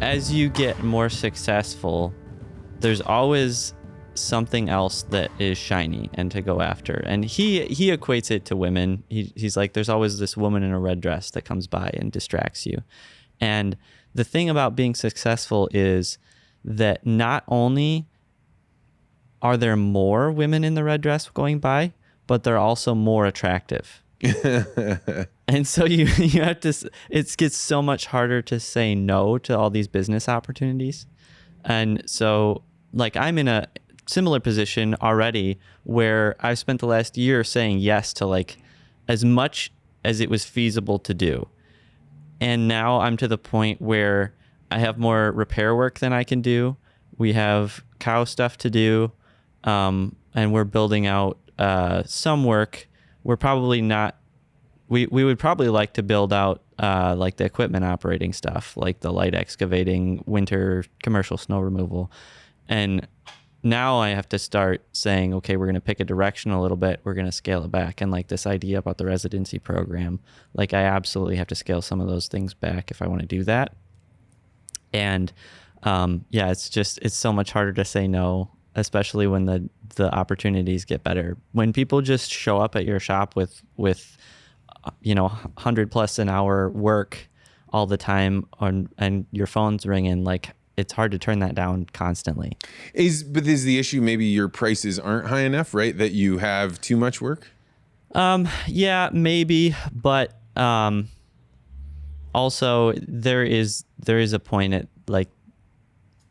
as you get more successful, there's always something else that is shiny and to go after. And he equates it to women. He's like, there's always this woman in a red dress that comes by and distracts you. And the thing about being successful is that not only are there more women in the red dress going by, but they're also more attractive. And so you have to, it gets so much harder to say no to all these business opportunities. And so like I'm in a similar position already where I've spent the last year saying yes to like as much as it was feasible to do. And now I'm to the point where I have more repair work than I can do. We have cow stuff to do. And we're building out some work. We're probably not, we would probably like to build out like the equipment operating stuff, like the light excavating, winter commercial snow removal. And now I have to start saying, okay, we're going to pick a direction a little bit. We're going to scale it back. And like this idea about the residency program, like I absolutely have to scale some of those things back if I want to do that. And yeah, it's so much harder to say no, especially when the opportunities get better. When people just show up at your shop with you know, 100+ an hour work all the time and your phone's ringing, like it's hard to turn that down constantly. But is the issue maybe your prices aren't high enough, right? That you have too much work? Yeah, maybe, but also there is a point at like,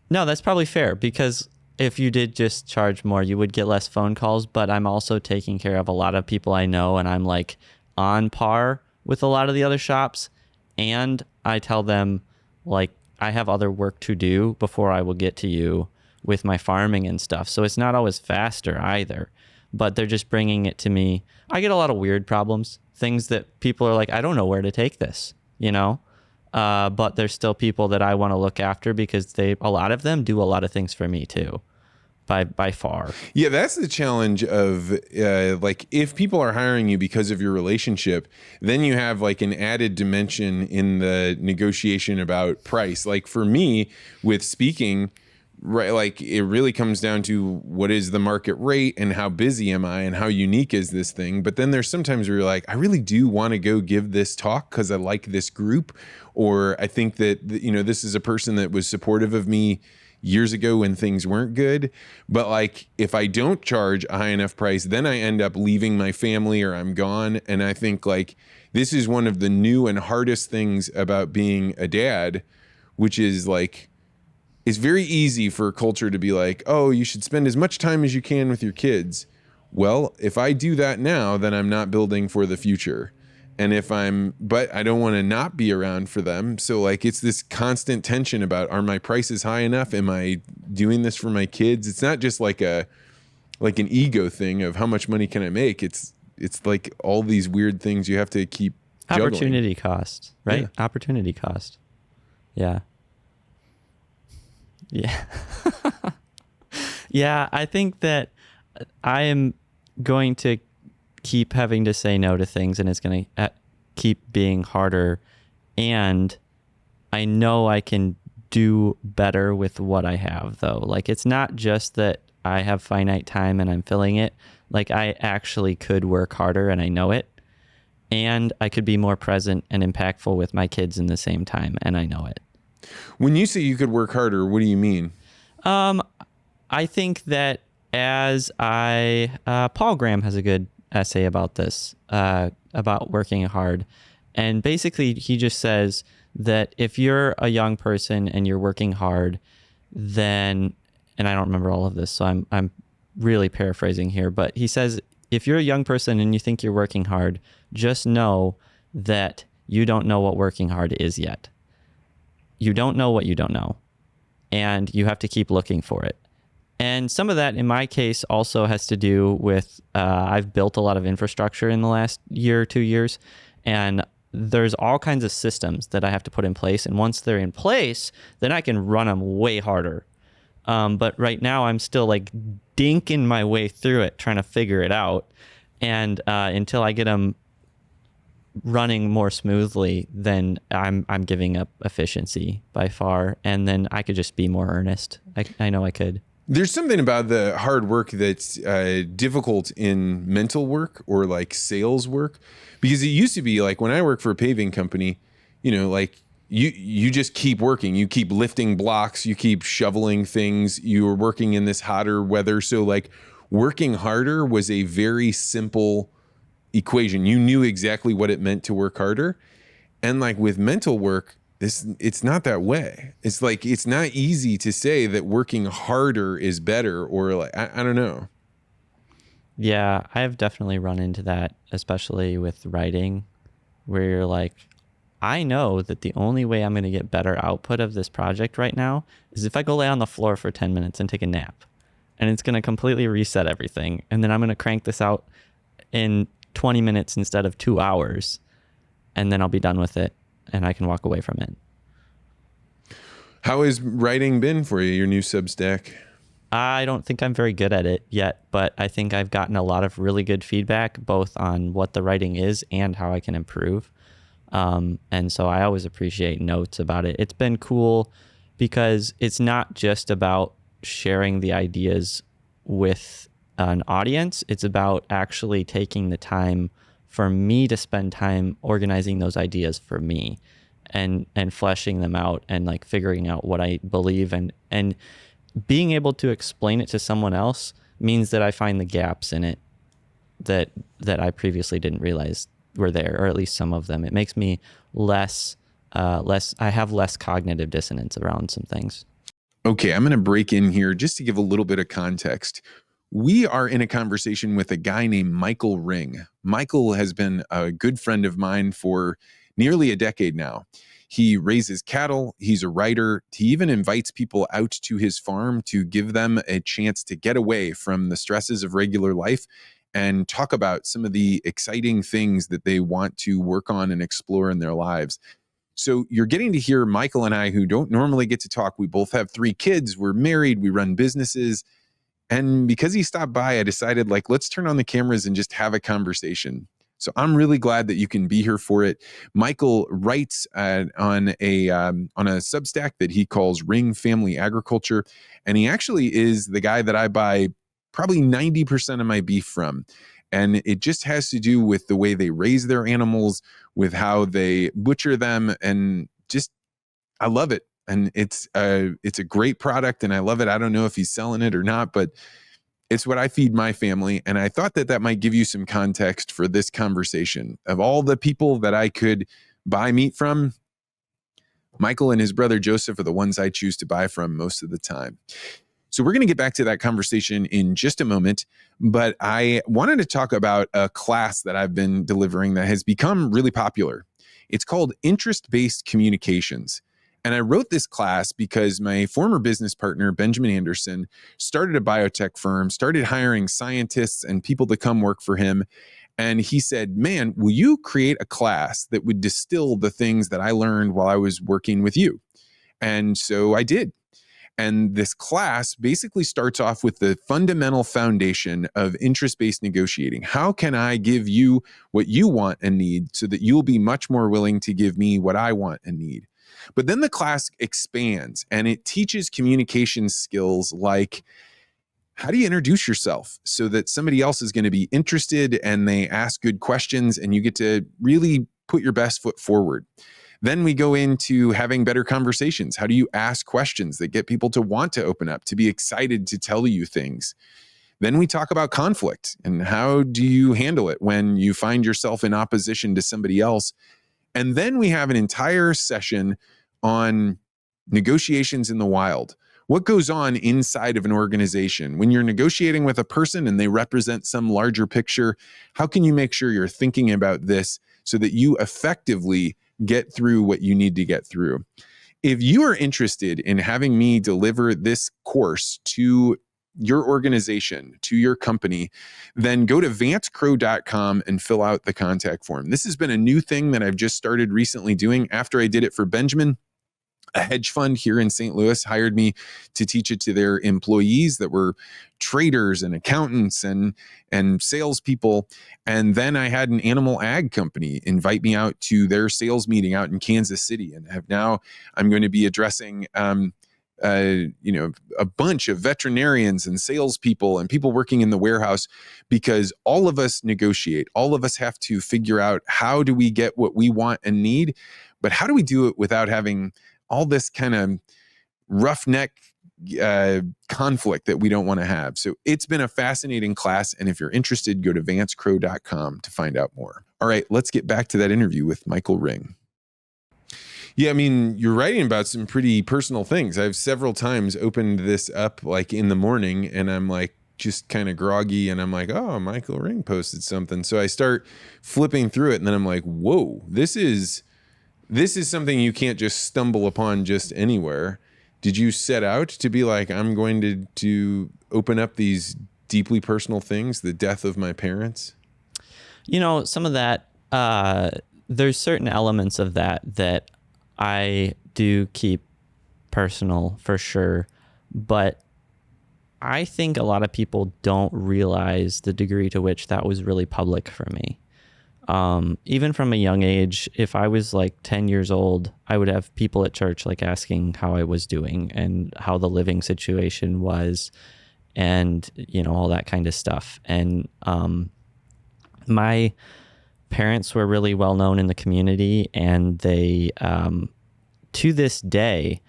no, that's probably fair, because if you did just charge more, you would get less phone calls, but I'm also taking care of a lot of people I know, and I'm like on par with a lot of the other shops. And I tell them like, I have other work to do before I will get to you with my farming and stuff. So it's not always faster either, but they're just bringing it to me. I get a lot of weird problems, things that people are like, I don't know where to take this, you know? But there's still people that I want to look after because a lot of them do a lot of things for me too. By far. Yeah, that's the challenge of like if people are hiring you because of your relationship, then you have like an added dimension in the negotiation about price. Like for me with speaking, right, like it really comes down to what is the market rate and how busy am I and how unique is this thing. But then there's sometimes where you're like, I really do want to go give this talk because I like this group, or I think that, you know, this is a person that was supportive of me years ago when things weren't good. But like if I don't charge a high enough price, then I end up leaving my family or I'm gone. And I think like this is one of the new and hardest things about being a dad, which is like, it's very easy for a culture to be like, oh, you should spend as much time as you can with your kids. Well, if I do that now, then I'm not building for the future. And but I don't want to not be around for them. So like, it's this constant tension about, are my prices high enough? Am I doing this for my kids? It's not just like an ego thing of how much money can I make? It's like all these weird things you have to keep juggling. Opportunity cost, right? Yeah. Opportunity cost. Yeah. Yeah. Yeah. I think that I am going to keep having to say no to things, and it's going to keep being harder. And I know I can do better with what I have, though. Like, it's not just that I have finite time and I'm filling it. Like, I actually could work harder, and I know it. And I could be more present and impactful with my kids in the same time, and I know it. When you say you could work harder, what do you mean? I think that Paul Graham has a good essay about this, about working hard. And basically he just says that if you're a young person and you're working hard, then, and I don't remember all of this, so I'm really paraphrasing here, but he says, if you're a young person and you think you're working hard, just know that you don't know what working hard is yet. You don't know what you don't know, and you have to keep looking for it. And some of that, in my case, also has to do with I've built a lot of infrastructure in the last year or 2 years, and there's all kinds of systems that I have to put in place. And once they're in place, then I can run them way harder. But right now, I'm still like dinking my way through it, trying to figure it out. And until I get them running more smoothly, then I'm giving up efficiency by far, and then I could just be more earnest. I know I could. There's something about the hard work that's difficult in mental work or like sales work, because it used to be like when I worked for a paving company, like you just keep working, you keep lifting blocks, you keep shoveling things, you were working in this hotter weather. So like working harder was a very simple equation. You knew exactly what it meant to work harder. And like with mental work, it's not that way. It's like, it's not easy to say that working harder is better, or like, I don't know. Yeah, I've definitely run into that, especially with writing, where you're like, I know that the only way I'm going to get better output of this project right now is if I go lay on the floor for 10 minutes and take a nap. And it's going to completely reset everything. And then I'm going to crank this out in 20 minutes instead of 2 hours. And then I'll be done with it and I can walk away from it. How has writing been for you, your new Substack? I don't think I'm very good at it yet, but I think I've gotten a lot of really good feedback, both on what the writing is and how I can improve. And so I always appreciate notes about it. It's been cool because it's not just about sharing the ideas with an audience. It's about actually taking the time for me to spend time organizing those ideas for me and fleshing them out and like figuring out what I believe, and being able to explain it to someone else means that I find the gaps in it that I previously didn't realize were there, or at least some of them. It makes me less I have less cognitive dissonance around some things. Okay, I'm going to break in here just to give a little bit of context. We are in a conversation with a guy named Michael Ring. Michael has been a good friend of mine for nearly a decade now. He raises cattle, he's a writer, he even invites people out to his farm to give them a chance to get away from the stresses of regular life and talk about some of the exciting things that they want to work on and explore in their lives. So you're getting to hear Michael and I, who don't normally get to talk. We both have 3 kids, we're married, we run businesses. And because he stopped by, I decided, like, let's turn on the cameras and just have a conversation. So I'm really glad that you can be here for it. Michael writes on a Substack that he calls Ring Family Agriculture. And he actually is the guy that I buy probably 90% of my beef from. And it just has to do with the way they raise their animals, with how they butcher them, and just, I love it. And it's a great product and I love it. I don't know if he's selling it or not, but it's what I feed my family. And I thought that might give you some context for this conversation. Of all the people that I could buy meat from, Michael and his brother Joseph are the ones I choose to buy from most of the time. So we're going to get back to that conversation in just a moment, but I wanted to talk about a class that I've been delivering that has become really popular. It's called Interest-Based Communications. And I wrote this class because my former business partner, Benjamin Anderson, started a biotech firm, started hiring scientists and people to come work for him. And he said, man, will you create a class that would distill the things that I learned while I was working with you? And so I did. And this class basically starts off with the fundamental foundation of interest-based negotiating. How can I give you what you want and need so that you'll be much more willing to give me what I want and need? But then the class expands and it teaches communication skills like, how do you introduce yourself so that somebody else is going to be interested and they ask good questions and you get to really put your best foot forward? Then we go into having better conversations. How do you ask questions that get people to want to open up, to be excited to tell you things? Then we talk about conflict and how do you handle it when you find yourself in opposition to somebody else? And then we have an entire session on negotiations in the wild. What goes on inside of an organization? When you're negotiating with a person and they represent some larger picture, how can you make sure you're thinking about this so that you effectively get through what you need to get through? If you are interested in having me deliver this course to your organization, to your company, then go to vancecrow.com and fill out the contact form. This has been a new thing that I've just started recently doing after I did it for Benjamin. A hedge fund here in St. Louis hired me to teach it to their employees that were traders and accountants and salespeople. And then I had an animal ag company invite me out to their sales meeting out in Kansas City, and I'm going to be addressing a bunch of veterinarians and salespeople and people working in the warehouse, because all of us negotiate. All of us have to figure out, how do we get what we want and need, but how do we do it without having all this kind of roughneck conflict that we don't want to have. So it's been a fascinating class. And if you're interested, go to vancecrow.com to find out more. All right, let's get back to that interview with Michael Ring. Yeah, I mean, you're writing about some pretty personal things. I've several times opened this up like in the morning, and I'm like just kind of groggy, and I'm like, oh, Michael Ring posted something. So I start flipping through it, and then I'm like, whoa, this is something you can't just stumble upon just anywhere. Did you set out to be like, I'm going to open up these deeply personal things, the death of my parents? Some of that, there's certain elements of that I do keep personal for sure. But I think a lot of people don't realize the degree to which that was really public for me. Even from a young age, if I was like 10 years old, I would have people at church like asking how I was doing and how the living situation was, and all that kind of stuff. And my parents were really well known in the community, and they to this day,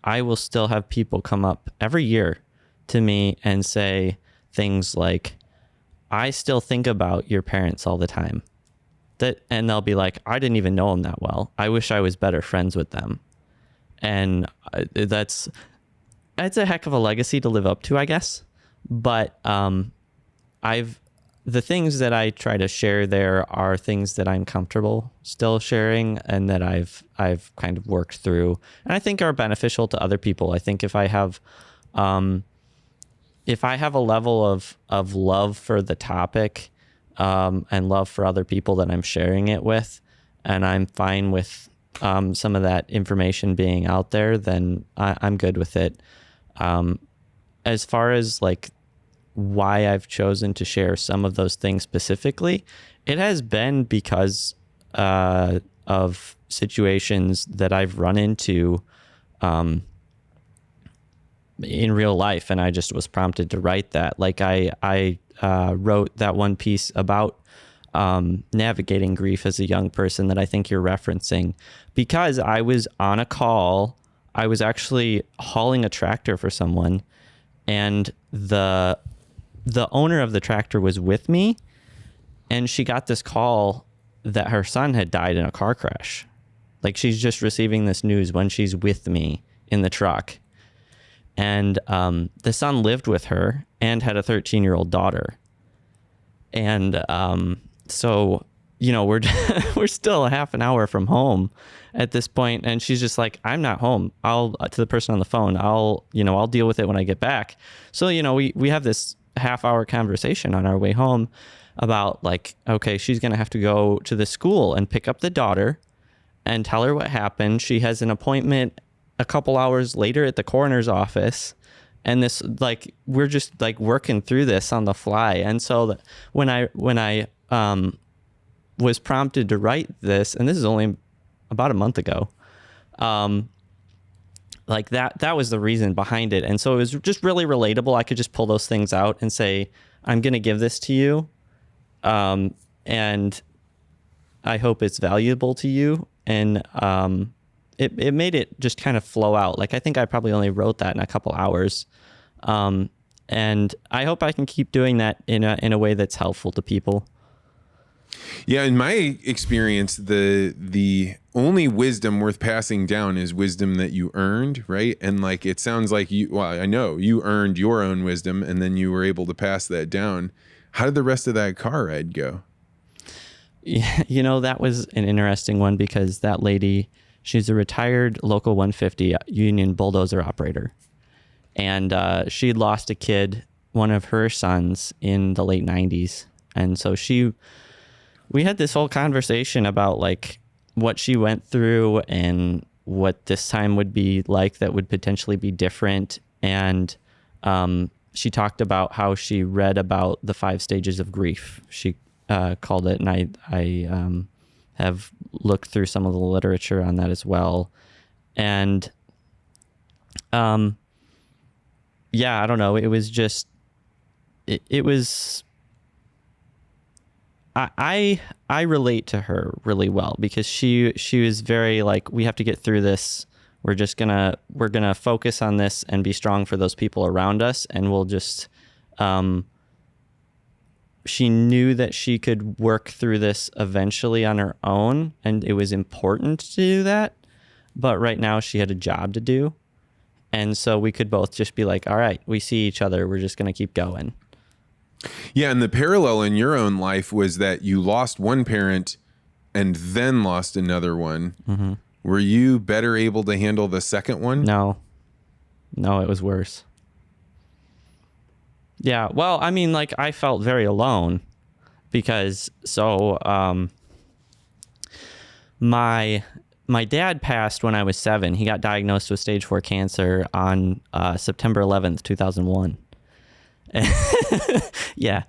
I will still have people come up every year to me and say things like, I still think about your parents all the time. And they'll be like, I didn't even know them that well. I wish I was better friends with them. And that's a heck of a legacy to live up to, I guess. But the things that I try to share there are things that I'm comfortable still sharing, and that I've kind of worked through, and I think are beneficial to other people. I think if I have a level of love for the topic, and love for other people that I'm sharing it with, and I'm fine with some of that information being out there, then I'm good with it. As far as like why I've chosen to share some of those things specifically, it has been because of situations that I've run into in real life, and I just was prompted to write that. Like I wrote that one piece about navigating grief as a young person that I think you're referencing, because I was on a call. I was actually hauling a tractor for someone, and the owner of the tractor was with me, and she got this call that her son had died in a car crash. Like, she's just receiving this news when she's with me in the truck. And the son lived with her and had a 13-year-old daughter. And so, we're still a half an hour from home at this point. And she's just like, I'm not home. To the person on the phone, I'll deal with it when I get back. So, we have this half-hour conversation on our way home about like, okay, she's going to have to go to the school and pick up the daughter and tell her what happened. She has an appointment a couple hours later at the coroner's office, and this, like, we're just like working through this on the fly. And so when I was prompted to write this, and this is only about a month ago, like that was the reason behind it. And so it was just really relatable. I could just pull those things out and say, I'm going to give this to you, and I hope it's valuable to you. And it made it just kind of flow out. Like, I think I probably only wrote that in a couple hours. And I hope I can keep doing that in a way that's helpful to people. Yeah, in my experience, the only wisdom worth passing down is wisdom that you earned, right? And like, it sounds like I know you earned your own wisdom, and then you were able to pass that down. How did the rest of that car ride go? Yeah, that was an interesting one, because that lady, she's a retired Local 150 union bulldozer operator. And she'd lost a kid, one of her sons, in the late 90s. And so we had this whole conversation about like what she went through, and what this time would be like that would potentially be different. And she talked about how she read about the 5 stages of grief. She called it, and I have looked through some of the literature on that as well. And yeah, I don't know. It was just, it was, I relate to her really well, because she was very like, we have to get through this. We're gonna focus on this and be strong for those people around us. And we'll just, she knew that she could work through this eventually on her own, and it was important to do that. But right now she had a job to do. And so we could both just be like, all right, we see each other. We're just going to keep going. Yeah. And the parallel in your own life was that you lost one parent and then lost another one. Mm-hmm. Were you better able to handle the second one? No, it was worse. Yeah. Well, I mean, like, I felt very alone because my dad passed when I was 7. He got diagnosed with stage 4 cancer on September 11th, 2001. Yeah.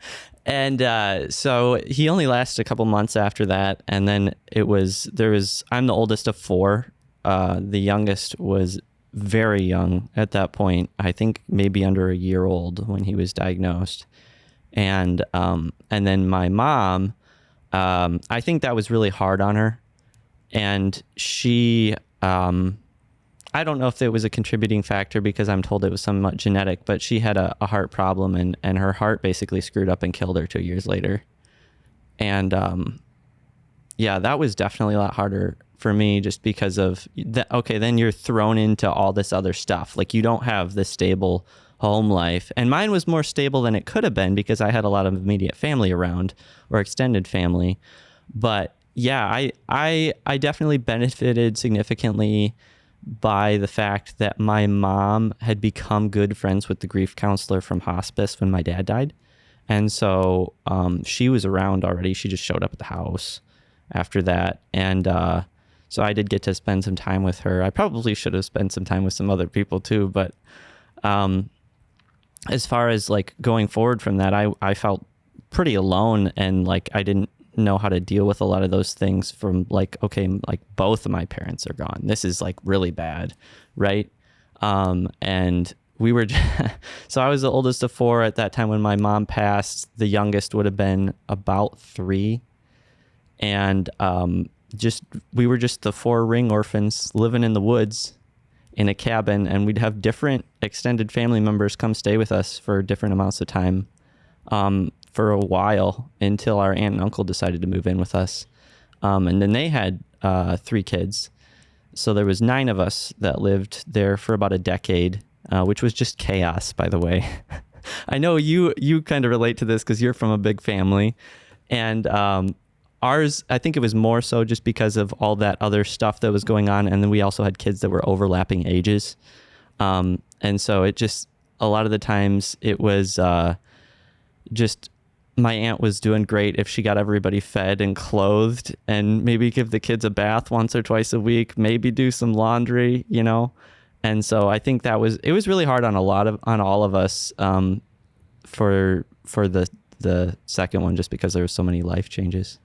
And so he only lasted a couple months after that. And then I'm the oldest of 4. The youngest was very young at that point. I think maybe under a year old when he was diagnosed. And then my mom, I think that was really hard on her. And she, I don't know if it was a contributing factor, because I'm told it was somewhat genetic, but she had a heart problem, and her heart basically screwed up and killed her 2 years later. And yeah, that was definitely a lot harder for me, just because of that. Okay, then you're thrown into all this other stuff. Like, you don't have this stable home life. And mine was more stable than it could have been, because I had a lot of immediate family around, or extended family. But yeah, I definitely benefited significantly by the fact that my mom had become good friends with the grief counselor from hospice when my dad died. And so she was around already. She just showed up at the house after that. And so I did get to spend some time with her. I probably should have spent some time with some other people too. But as far as like going forward from that, I felt pretty alone, and like I didn't know how to deal with a lot of those things from like, okay, like both of my parents are gone. This is like really bad. Right. And we were, so I was the oldest of 4 at that time when my mom passed. The youngest would have been about 3. And, we were just the 4 ring orphans living in the woods in a cabin, and we'd have different extended family members come stay with us for different amounts of time. For a while, until our aunt and uncle decided to move in with us. And then they had 3 kids. So there was 9 of us that lived there for about a decade, which was just chaos, by the way. I know you kind of relate to this because you're from a big family. And ours, I think it was more so just because of all that other stuff that was going on. And then we also had kids that were overlapping ages. And so it just, a lot of the times it was just, my aunt was doing great if she got everybody fed and clothed, and maybe give the kids a bath once or twice a week, maybe do some laundry, you know? And so I think it was really hard on all of us, for the second one, just because there were so many life changes.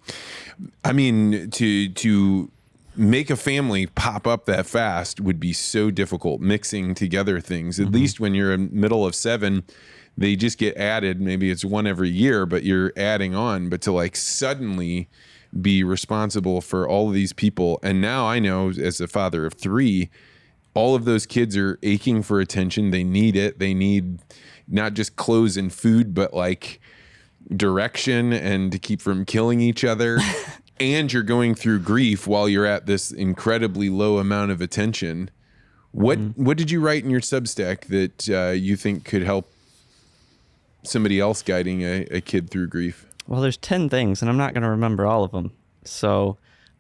I mean, to make a family pop up that fast would be so difficult, mixing together things. At least when you're in middle of 7, they just get added. Maybe it's 1 every year, but you're adding on. But to like suddenly be responsible for all of these people. And now I know, as a father of 3, all of those kids are aching for attention. They need it. They need not just clothes and food, but like direction and to keep from killing each other. And you're going through grief while you're at this incredibly low amount of attention. What did you write in your Substack that you think could help somebody else guiding a kid through grief? Well, there's 10 things, and I'm not going to remember all of them. So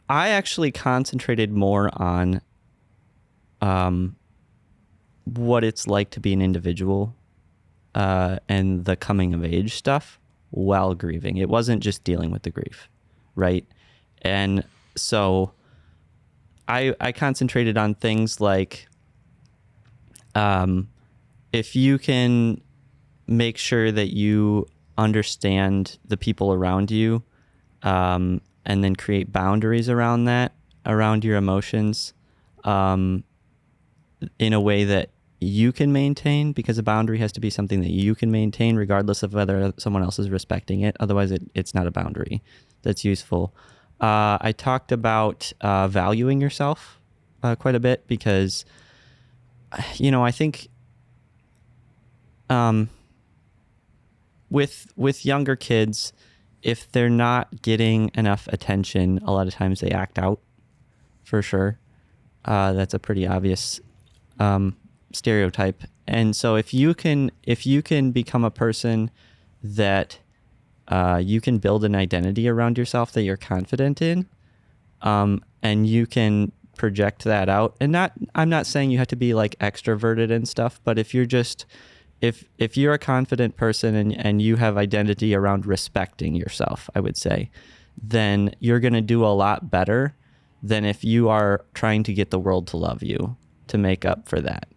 I actually concentrated more on what it's like to be an individual and the coming of age stuff while grieving. It wasn't just dealing with the grief, right? And so I concentrated on things like, if you can make sure that you understand the people around you, and then create boundaries around that, around your emotions, in a way that you can maintain, because a boundary has to be something that you can maintain regardless of whether someone else is respecting it. Otherwise, it's not a boundary that's useful. I talked about valuing yourself quite a bit, because, I think with younger kids, if they're not getting enough attention, a lot of times they act out, for sure. That's a pretty obvious stereotype. And so if you can become a person that you can build an identity around yourself that you're confident in, and you can project that out, and I'm not saying you have to be like extroverted and stuff, but if you're just if you're a confident person and you have identity around respecting yourself, I would say, then you're going to do a lot better than if you are trying to get the world to love you to make up for that.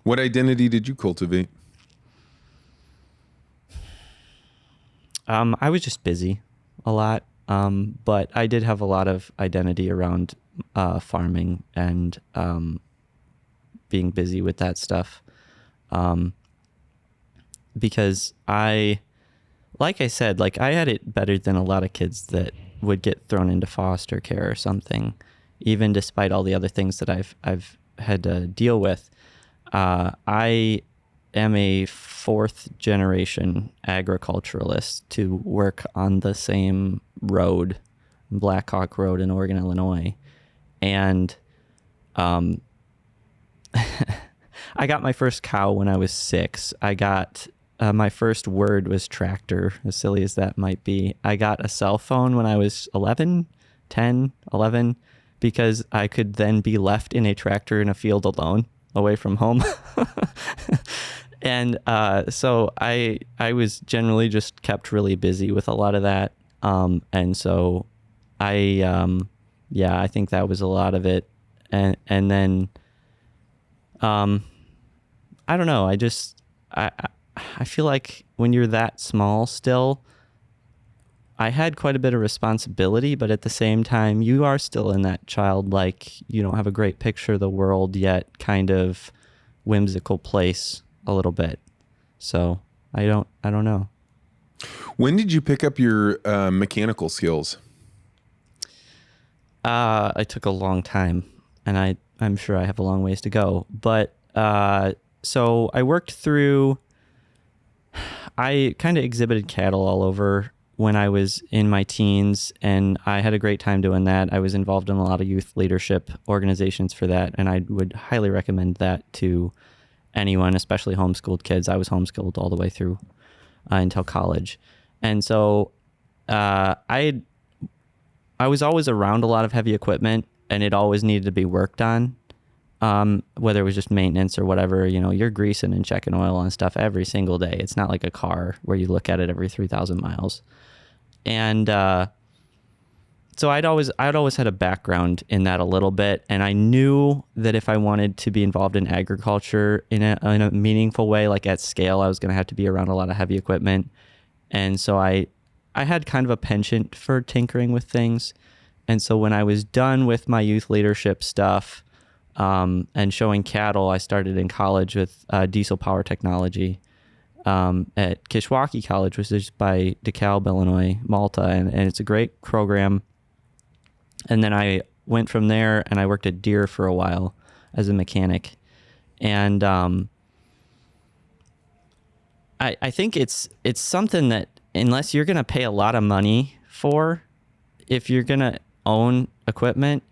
What identity did you cultivate? I was just busy a lot, but I did have a lot of identity around farming and being busy with that stuff. Because like I said, I had it better than a lot of kids that would get thrown into foster care or something, even despite all the other things that I've had to deal with. I am a fourth generation agriculturalist to work on the same road, Black Hawk Road in Oregon, Illinois. And I got my first cow when I was 6. I got my first word was tractor, as silly as that might be. I got a cell phone when I was 11, because I could then be left in a tractor in a field alone, away from home. And so I was generally just kept really busy with a lot of that. And so I think that was a lot of it. And then I don't know. I feel like when you're that small still, I had quite a bit of responsibility, but at the same time, you are still in that childlike, you don't have a great picture of the world yet kind of whimsical place a little bit. So I don't know. When did you pick up your mechanical skills? It took a long time, and I'm sure I have a long ways to go. But so I worked through, I kind of exhibited cattle all over when I was in my teens, and I had a great time doing that. I was involved in a lot of youth leadership organizations for that, and I would highly recommend that to anyone, especially homeschooled kids. I was homeschooled all the way through until college. And so I was always around a lot of heavy equipment, and it always needed to be worked on. Whether it was just maintenance or whatever, you're greasing and checking oil on stuff every single day. It's not like a car where you look at it every 3,000 miles. And so I'd always had a background in that a little bit, and I knew that if I wanted to be involved in agriculture in a meaningful way, like at scale, I was going to have to be around a lot of heavy equipment. And so I had kind of a penchant for tinkering with things. And so when I was done with my youth leadership stuff, and showing cattle, I started in college with diesel power technology at Kishwaukee College, which is by DeKalb, Illinois, Malta, and it's a great program. And then I went from there and I worked at Deere for a while as a mechanic. And I think it's something that unless you're going to pay a lot of money for, if you're going to own equipment,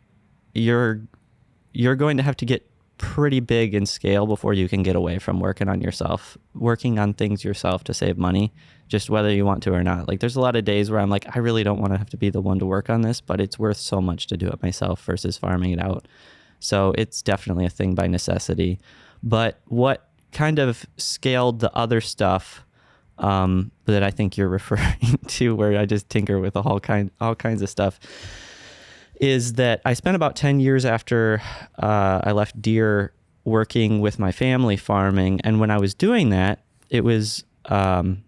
you're going to have to get pretty big in scale before you can get away from working on things yourself to save money, just whether you want to or not. Like, there's a lot of days where I'm like, I really don't want to have to be the one to work on this, but it's worth so much to do it myself versus farming it out. So it's definitely a thing by necessity. But what kind of scaled the other stuff that I think you're referring to, where I just tinker with all kinds of stuff, is that I spent about 10 years after I left deer working with my family farming. And when I was doing that, it was on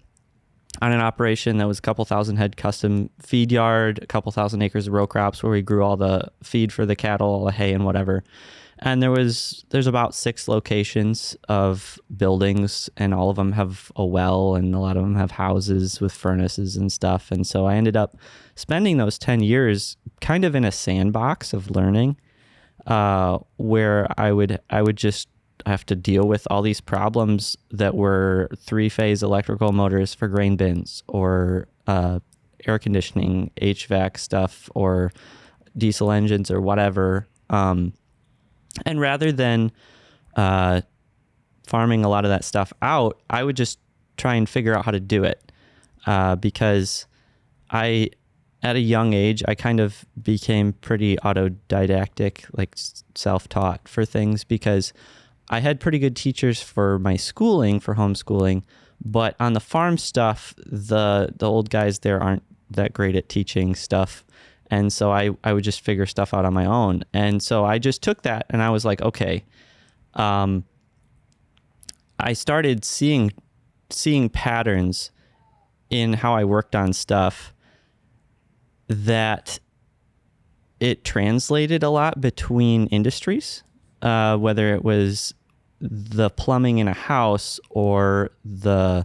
an operation that was a couple thousand head custom feed yard, a couple thousand acres of row crops where we grew all the feed for the cattle, all the hay and whatever. And there's about 6 locations of buildings, and all of them have a well, and a lot of them have houses with furnaces and stuff. And so I ended up spending those 10 years kind of in a sandbox of learning, where I would just have to deal with all these problems that were 3-phase electrical motors for grain bins, or air conditioning, HVAC stuff, or diesel engines or whatever. And rather than farming a lot of that stuff out, I would just try and figure out how to do it, because at a young age, I kind of became pretty autodidactic, like self-taught for things, because I had pretty good teachers for my schooling, for homeschooling, but on the farm stuff, the old guys there aren't that great at teaching stuff. And so I would just figure stuff out on my own. And so I just took that and I was like, okay, I started seeing patterns in how I worked on stuff that it translated a lot between industries, whether it was the plumbing in a house or the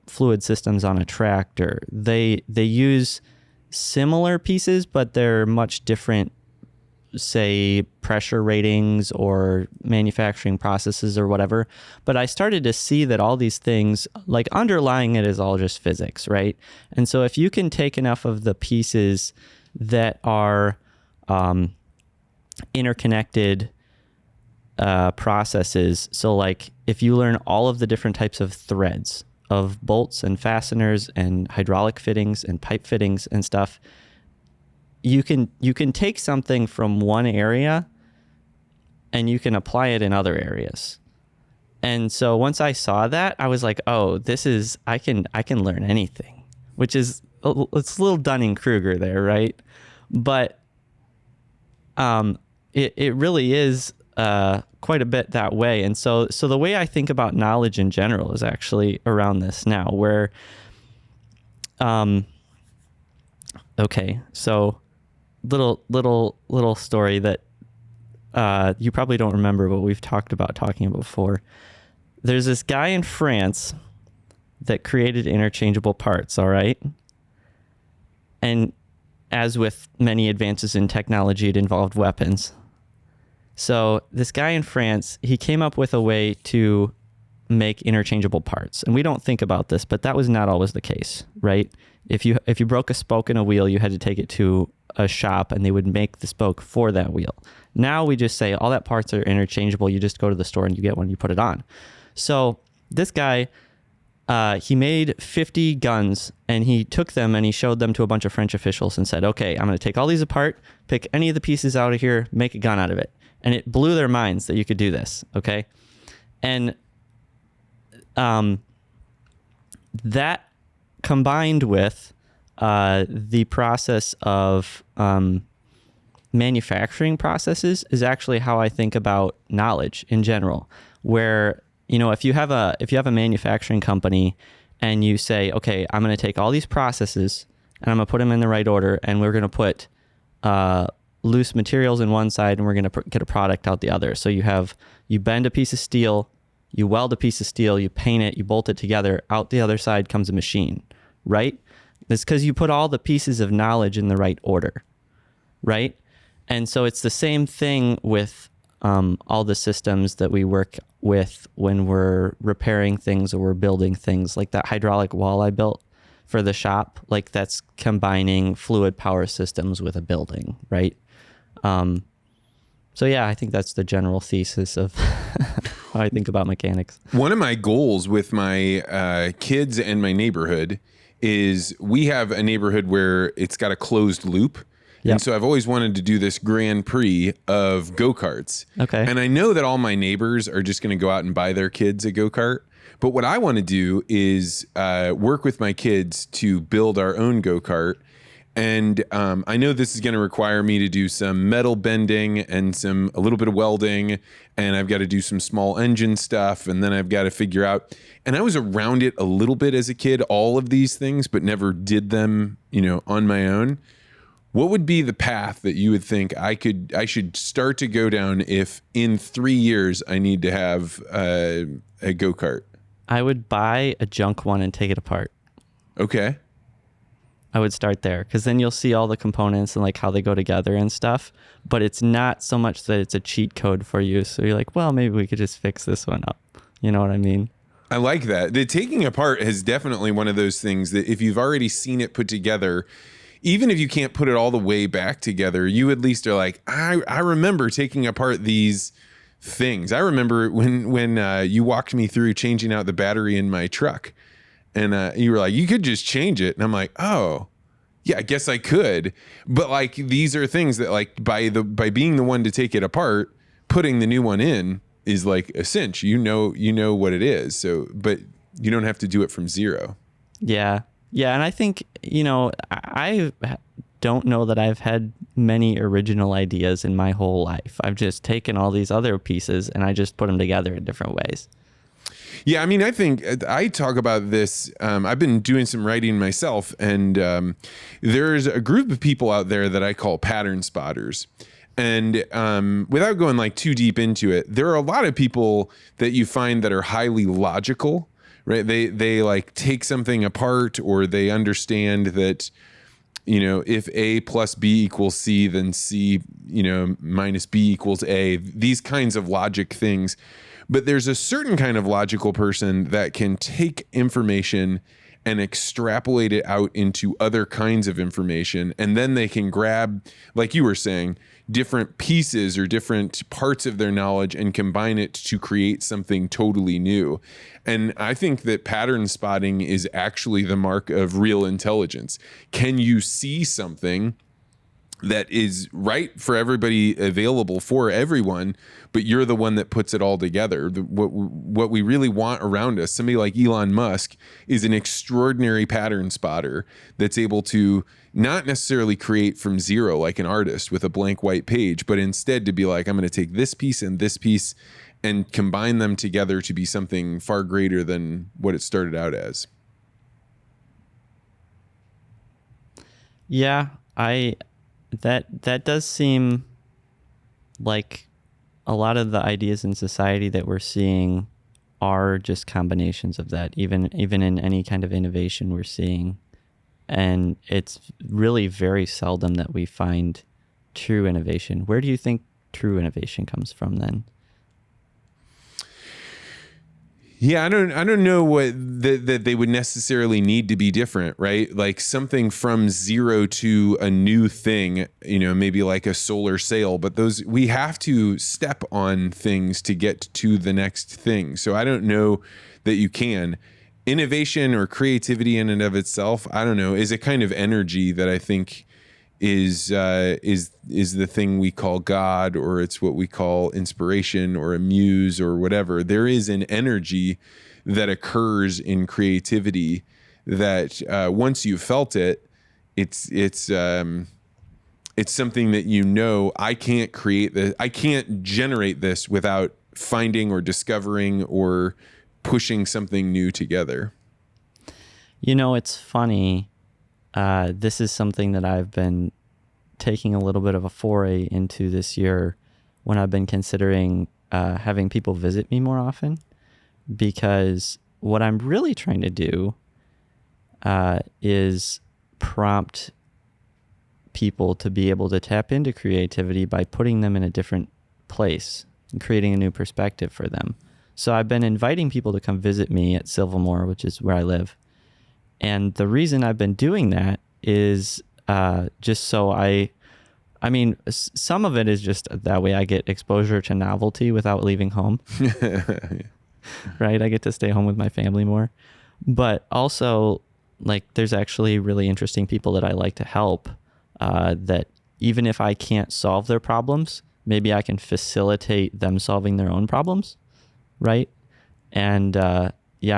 fluid systems on a tractor. They use similar pieces, but they're much different, say, pressure ratings or manufacturing processes or whatever. But I started to see that all these things, like underlying it, is all just physics, right? And so if you can take enough of the pieces that are interconnected processes, so like if you learn all of the different types of threads of bolts and fasteners and hydraulic fittings and pipe fittings and stuff, you can take something from one area and you can apply it in other areas. And so once I saw that, I was like, oh, I can learn anything, which is, it's a little Dunning-Kruger there, right? But it really is quite a bit that way. And so the way I think about knowledge in general is actually around this now, where okay, so little story that you probably don't remember, but we've talking about before. There's this guy in France that created interchangeable parts, all right? And as with many advances in technology, it involved weapons. So this guy in France, he came up with a way to make interchangeable parts. And we don't think about this, but that was not always the case, right? If you broke a spoke in a wheel, you had to take it to a shop and they would make the spoke for that wheel. Now we just say all that parts are interchangeable. You just go to the store and you get one, you put it on. So this guy, he made 50 guns and he took them and he showed them to a bunch of French officials and said, okay, I'm going to take all these apart, pick any of the pieces out of here, make a gun out of it. And it blew their minds that you could do this, okay? And that combined with the process of manufacturing processes is actually how I think about knowledge in general, where, you know, if you have a manufacturing company and you say, okay, I'm going to take all these processes and I'm going to put them in the right order, and we're going to put loose materials in one side and we're going to get a product out the other. So you bend a piece of steel, you weld a piece of steel, you paint it, you bolt it together, out the other side comes a machine, right? It's because you put all the pieces of knowledge in the right order, right? And so it's the same thing with all the systems that we work with when we're repairing things or we're building things, like that hydraulic wall I built for the shop. Like, that's combining fluid power systems with a building, right? So yeah, I think that's the general thesis of how I think about mechanics. One of my goals with my kids and my neighborhood is we have a neighborhood where it's got a closed loop. Yep. And so I've always wanted to do this Grand Prix of go-karts. Okay. And I know that all my neighbors are just going to go out and buy their kids a go-kart. But what I want to do is work with my kids to build our own go-kart And I know this is going to require me to do some metal bending and a little bit of welding, and I've got to do some small engine stuff, and then I've got to figure out. And I was around it a little bit as a kid, all of these things, but never did them, on my own. What would be the path that you would think I should start to go down if in 3 years I need to have a go-kart? I would buy a junk one and take it apart. Okay. I would start there, because then you'll see all the components and like how they go together and stuff. But it's not so much that it's a cheat code for you. So you're like, well, maybe we could just fix this one up. You know what I mean? I like that. The taking apart is definitely one of those things that if you've already seen it put together, even if you can't put it all the way back together, you at least are like, I remember taking apart these things. I remember when you walked me through changing out the battery in my truck. And you were like, you could just change it. And I'm like, oh, yeah, I guess I could. But like, these are things that like by being the one to take it apart, putting the new one in is like a cinch. You know what it is. So, but you don't have to do it from zero. Yeah. Yeah. And I think, I don't know that I've had many original ideas in my whole life. I've just taken all these other pieces and I just put them together in different ways. Yeah, I mean, I think I talk about this. I've been doing some writing myself, and there's a group of people out there that I call pattern spotters. And without going like too deep into it, there are a lot of people that you find that are highly logical, right? They like take something apart, or they understand that, if A plus B equals C, then C, minus B equals A. These kinds of logic things. But there's a certain kind of logical person that can take information and extrapolate it out into other kinds of information. And then they can grab, like you were saying, different pieces or different parts of their knowledge and combine it to create something totally new. And I think that pattern spotting is actually the mark of real intelligence. Can you see something that is right for everybody, available for everyone, but you're the one that puts it all together? What we really want around us, somebody like Elon Musk is an extraordinary pattern spotter that's able to not necessarily create from zero like an artist with a blank white page, but instead to be like, I'm going to take this piece and this piece and combine them together to be something far greater than what it started out as. Yeah, that does seem like a lot of the ideas in society that we're seeing are just combinations of that, even in any kind of innovation we're seeing. And it's really very seldom that we find true innovation. Where do you think true innovation comes from then? Yeah, I don't know what that they would necessarily need to be different, right? Like something from zero to a new thing, maybe like a solar sail, but we have to step on things to get to the next thing. So I don't know that you can. Innovation or creativity in and of itself, I don't know, is a kind of energy that I think is the thing we call God, or it's what we call inspiration or a muse or whatever. There is an energy that occurs in creativity that once you've felt it, it's something that I can't create this. I can't generate this without finding or discovering or pushing something new together. It's funny. This is something that I've been taking a little bit of a foray into this year when I've been considering having people visit me more often, because what I'm really trying to do is prompt people to be able to tap into creativity by putting them in a different place and creating a new perspective for them. So I've been inviting people to come visit me at Silvermore, which is where I live. And the reason I've been doing that is just so some of it is just that way I get exposure to novelty without leaving home. Right? I get to stay home with my family more. But also, like, there's actually really interesting people that I like to help, that even if I can't solve their problems, maybe I can facilitate them solving their own problems. Right? And I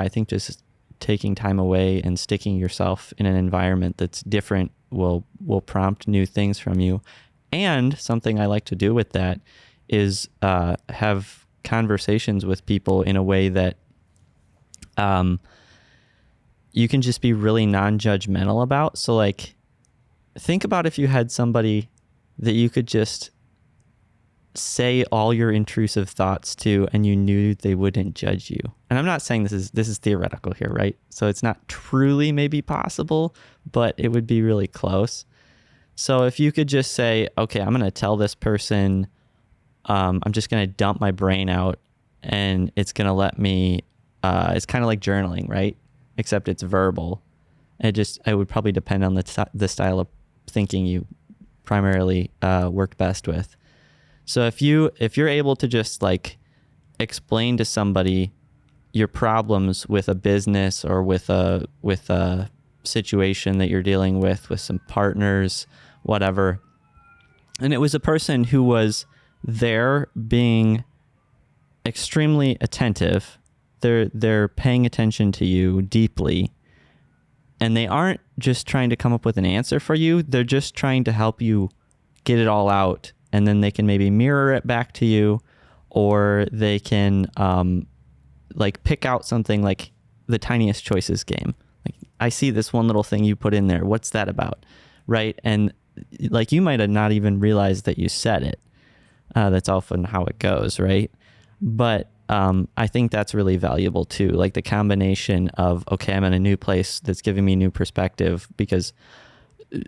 think just taking time away and sticking yourself in an environment that's different will prompt new things from you. And something I like to do with that is have conversations with people in a way that you can just be really non-judgmental about. So like, think about if you had somebody that you could just say all your intrusive thoughts to and you knew they wouldn't judge you. And I'm not saying this is theoretical here, right? So it's not truly maybe possible, but it would be really close. So if you could just say, okay, I'm going to tell this person, I'm just going to dump my brain out and it's going to let me, it's kind of like journaling, right? Except it's verbal. It would probably depend on the style of thinking you primarily work best with. So if you're able to just like explain to somebody your problems with a business or with a situation that you're dealing with some partners, whatever, and it was a person who was there being extremely attentive, they're paying attention to you deeply, and they aren't just trying to come up with an answer for you, they're just trying to help you get it all out. And then they can maybe mirror it back to you, or they can like pick out something like the tiniest choices game. Like, I see this one little thing you put in there. What's that about? Right? And like, you might have not even realized that you said it. That's often how it goes, right? But I think that's really valuable too. Like the combination of, okay, I'm in a new place that's giving me new perspective, because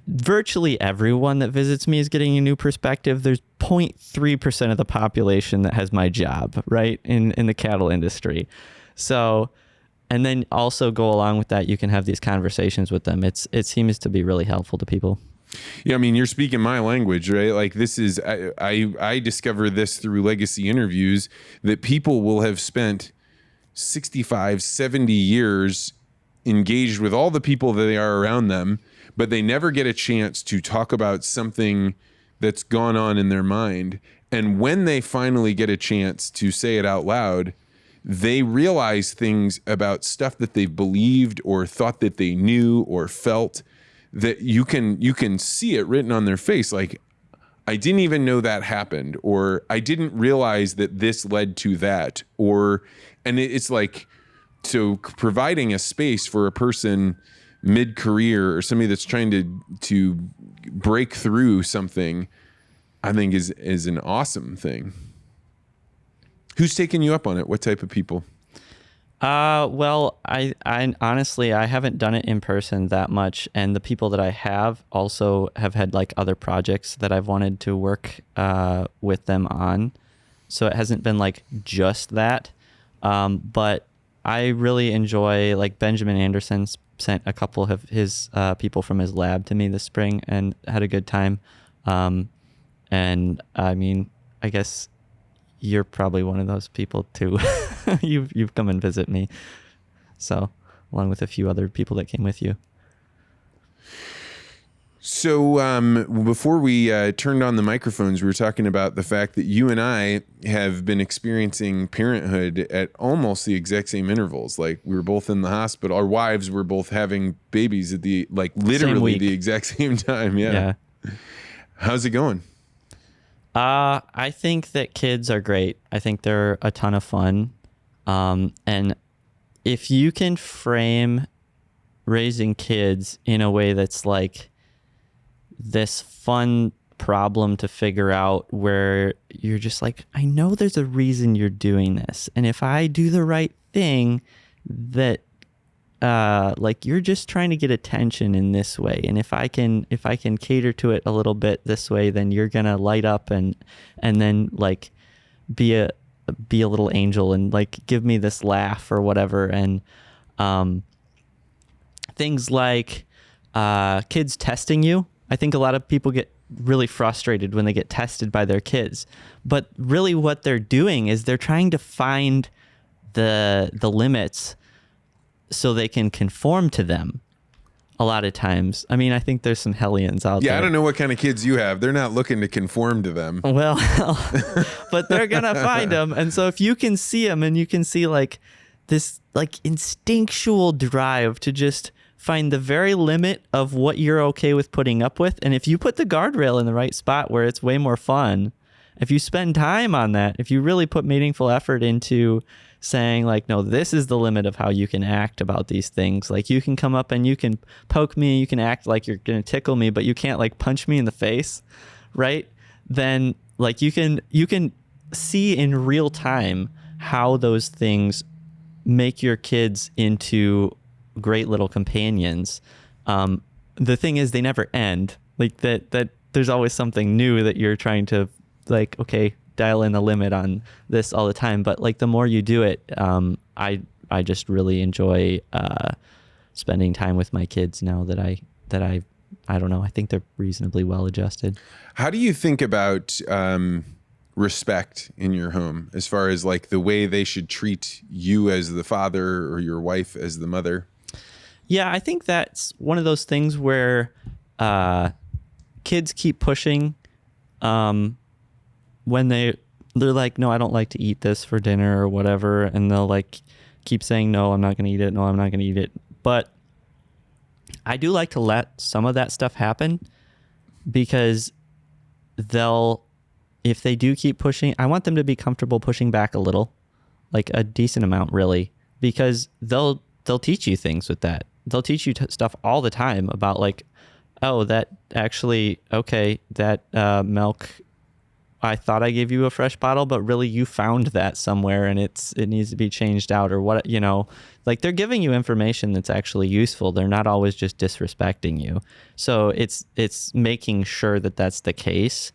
virtually everyone that visits me is getting a new perspective. There's 0.3% of the population that has my job, right? In the cattle industry. So, and then also go along with that, you can have these conversations with them. It seems to be really helpful to people. Yeah, I mean, you're speaking my language, right? Like, this is, I discover this through legacy interviews, that people will have spent 65, 70 years engaged with all the people that they are around them, but they never get a chance to talk about something that's gone on in their mind. And when they finally get a chance to say it out loud, they realize things about stuff that they've believed or thought that they knew or felt, that you can see it written on their face. Like, I didn't even know that happened, or I didn't realize that this led to that, and it's like, so providing a space for a person mid-career or somebody that's trying to break through something, I think is an awesome thing. Who's taking you up on it? What type of people? Well, I honestly, I haven't done it in person that much. And the people that I have also have had like other projects that I've wanted to work with them on. So it hasn't been like just that. But I really enjoy, like, Benjamin Anderson sent a couple of his people from his lab to me this spring and had a good time. And I mean, I guess you're probably one of those people too. You've come and visit me. So, along with a few other people that came with you. So before we turned on the microphones, we were talking about the fact that you and I have been experiencing parenthood at almost the exact same intervals. Like, we were both in the hospital. Our wives were both having babies at the, like, literally the exact same time. Yeah. How's it going? I think that kids are great. I think they're a ton of fun. And if you can frame raising kids in a way that's like this fun problem to figure out, where you're just like, I know there's a reason you're doing this. And if I do the right thing, that like, you're just trying to get attention in this way, and if I can cater to it a little bit this way, then you're gonna light up and then like be a little angel and like give me this laugh or whatever. And things like kids testing you. I think a lot of people get really frustrated when they get tested by their kids, but really what they're doing is they're trying to find the limits so they can conform to them a lot of times. I mean, I think there's some hellions out there. Yeah, I don't know what kind of kids you have. They're not looking to conform to them. Well, but they're going to find them. And so if you can see them and you can see like this like instinctual drive to just find the very limit of what you're okay with putting up with. And if you put the guardrail in the right spot where it's way more fun, if you spend time on that, if you really put meaningful effort into saying like, no, this is the limit of how you can act about these things. Like you can come up and you can poke me, you can act like you're going to tickle me, but you can't like punch me in the face, right? Then like you can see in real time how those things make your kids into great little companions. The thing is they never end. Like that there's always something new that you're trying to like, okay, dial in the limit on this all the time. But like the more you do it, I just really enjoy spending time with my kids now that I don't know, I think they're reasonably well adjusted. How do you think about respect in your home as far as like the way they should treat you as the father or your wife as the mother? Yeah, I think that's one of those things where kids keep pushing when they're like, no, I don't like to eat this for dinner or whatever. And they'll like keep saying, no, I'm not going to eat it. No, I'm not going to eat it. But I do like to let some of that stuff happen because if they do keep pushing, I want them to be comfortable pushing back a little, like a decent amount really, because they'll teach you things with that. They'll teach you stuff all the time about like, oh, that actually, okay, that milk, I thought I gave you a fresh bottle, but really you found that somewhere and it needs to be changed out or what, you know, like they're giving you information that's actually useful. They're not always just disrespecting you. So it's making sure that that's the case.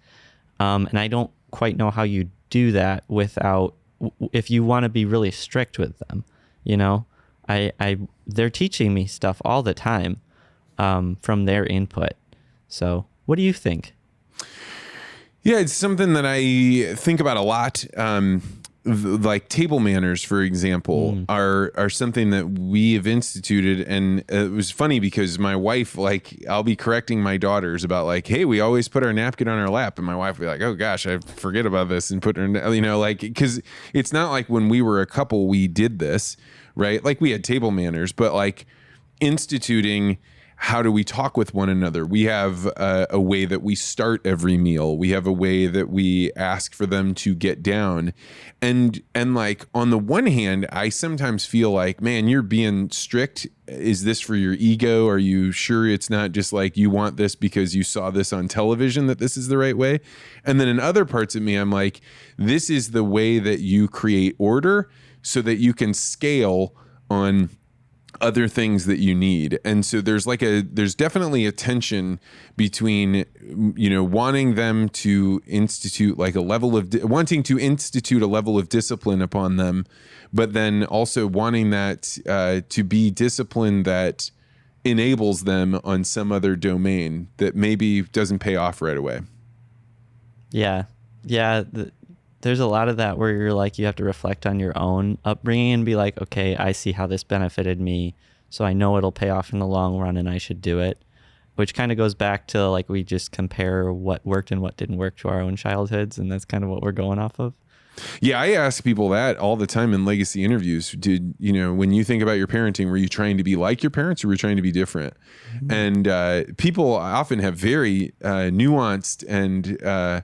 And I don't quite know how you do that without, if you want to be really strict with them, you know, they're teaching me stuff all the time from their input. So what do you think? Yeah, it's something that I think about a lot. Like table manners, for example, are something that we have instituted. And it was funny because my wife, like, I'll be correcting my daughters about like, hey, we always put our napkin on our lap. And my wife will be like, oh gosh, I forget about this and put her, you know, like, because it's not like when we were a couple, we did this, right? Like we had table manners, but like instituting, how do we talk with one another? We have a way that we start every meal. We have a way that we ask for them to get down. And like on the one hand, I sometimes feel like, man, you're being strict. Is this for your ego? Are you sure it's not just like you want this because you saw this on television that this is the right way? And then in other parts of me, I'm like, this is the way that you create order so that you can scale on other things that you need. And so there's definitely a tension between, you know, wanting them to institute like wanting to institute a level of discipline upon them, but then also wanting that to be discipline that enables them on some other domain that maybe doesn't pay off right away. Yeah. Yeah. There's a lot of that where you're like, you have to reflect on your own upbringing and be like, okay, I see how this benefited me, so I know it'll pay off in the long run and I should do it, which kind of goes back to like, we just compare what worked and what didn't work to our own childhoods. And that's kind of what we're going off of. Yeah. I ask people that all the time in legacy interviews. Did, you know, when you think about your parenting, were you trying to be like your parents or were you trying to be different? Mm-hmm. And people often have very nuanced and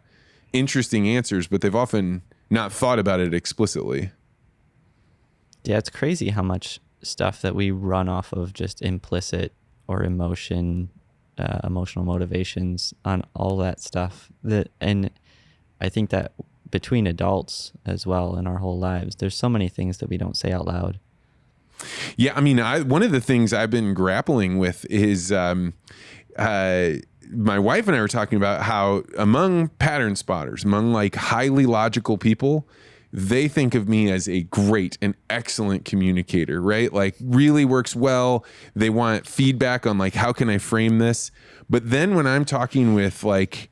interesting answers, but they've often not thought about it explicitly. Yeah, it's crazy how much stuff that we run off of just implicit or emotional motivations on all that stuff. And I think that between adults as well in our whole lives, there's so many things that we don't say out loud. Yeah, I mean, one of the things I've been grappling with is my wife and I were talking about how among pattern spotters, among like highly logical people, they think of me as a great and excellent communicator, right? Like really works well. They want feedback on like, how can I frame this? But then when I'm talking with like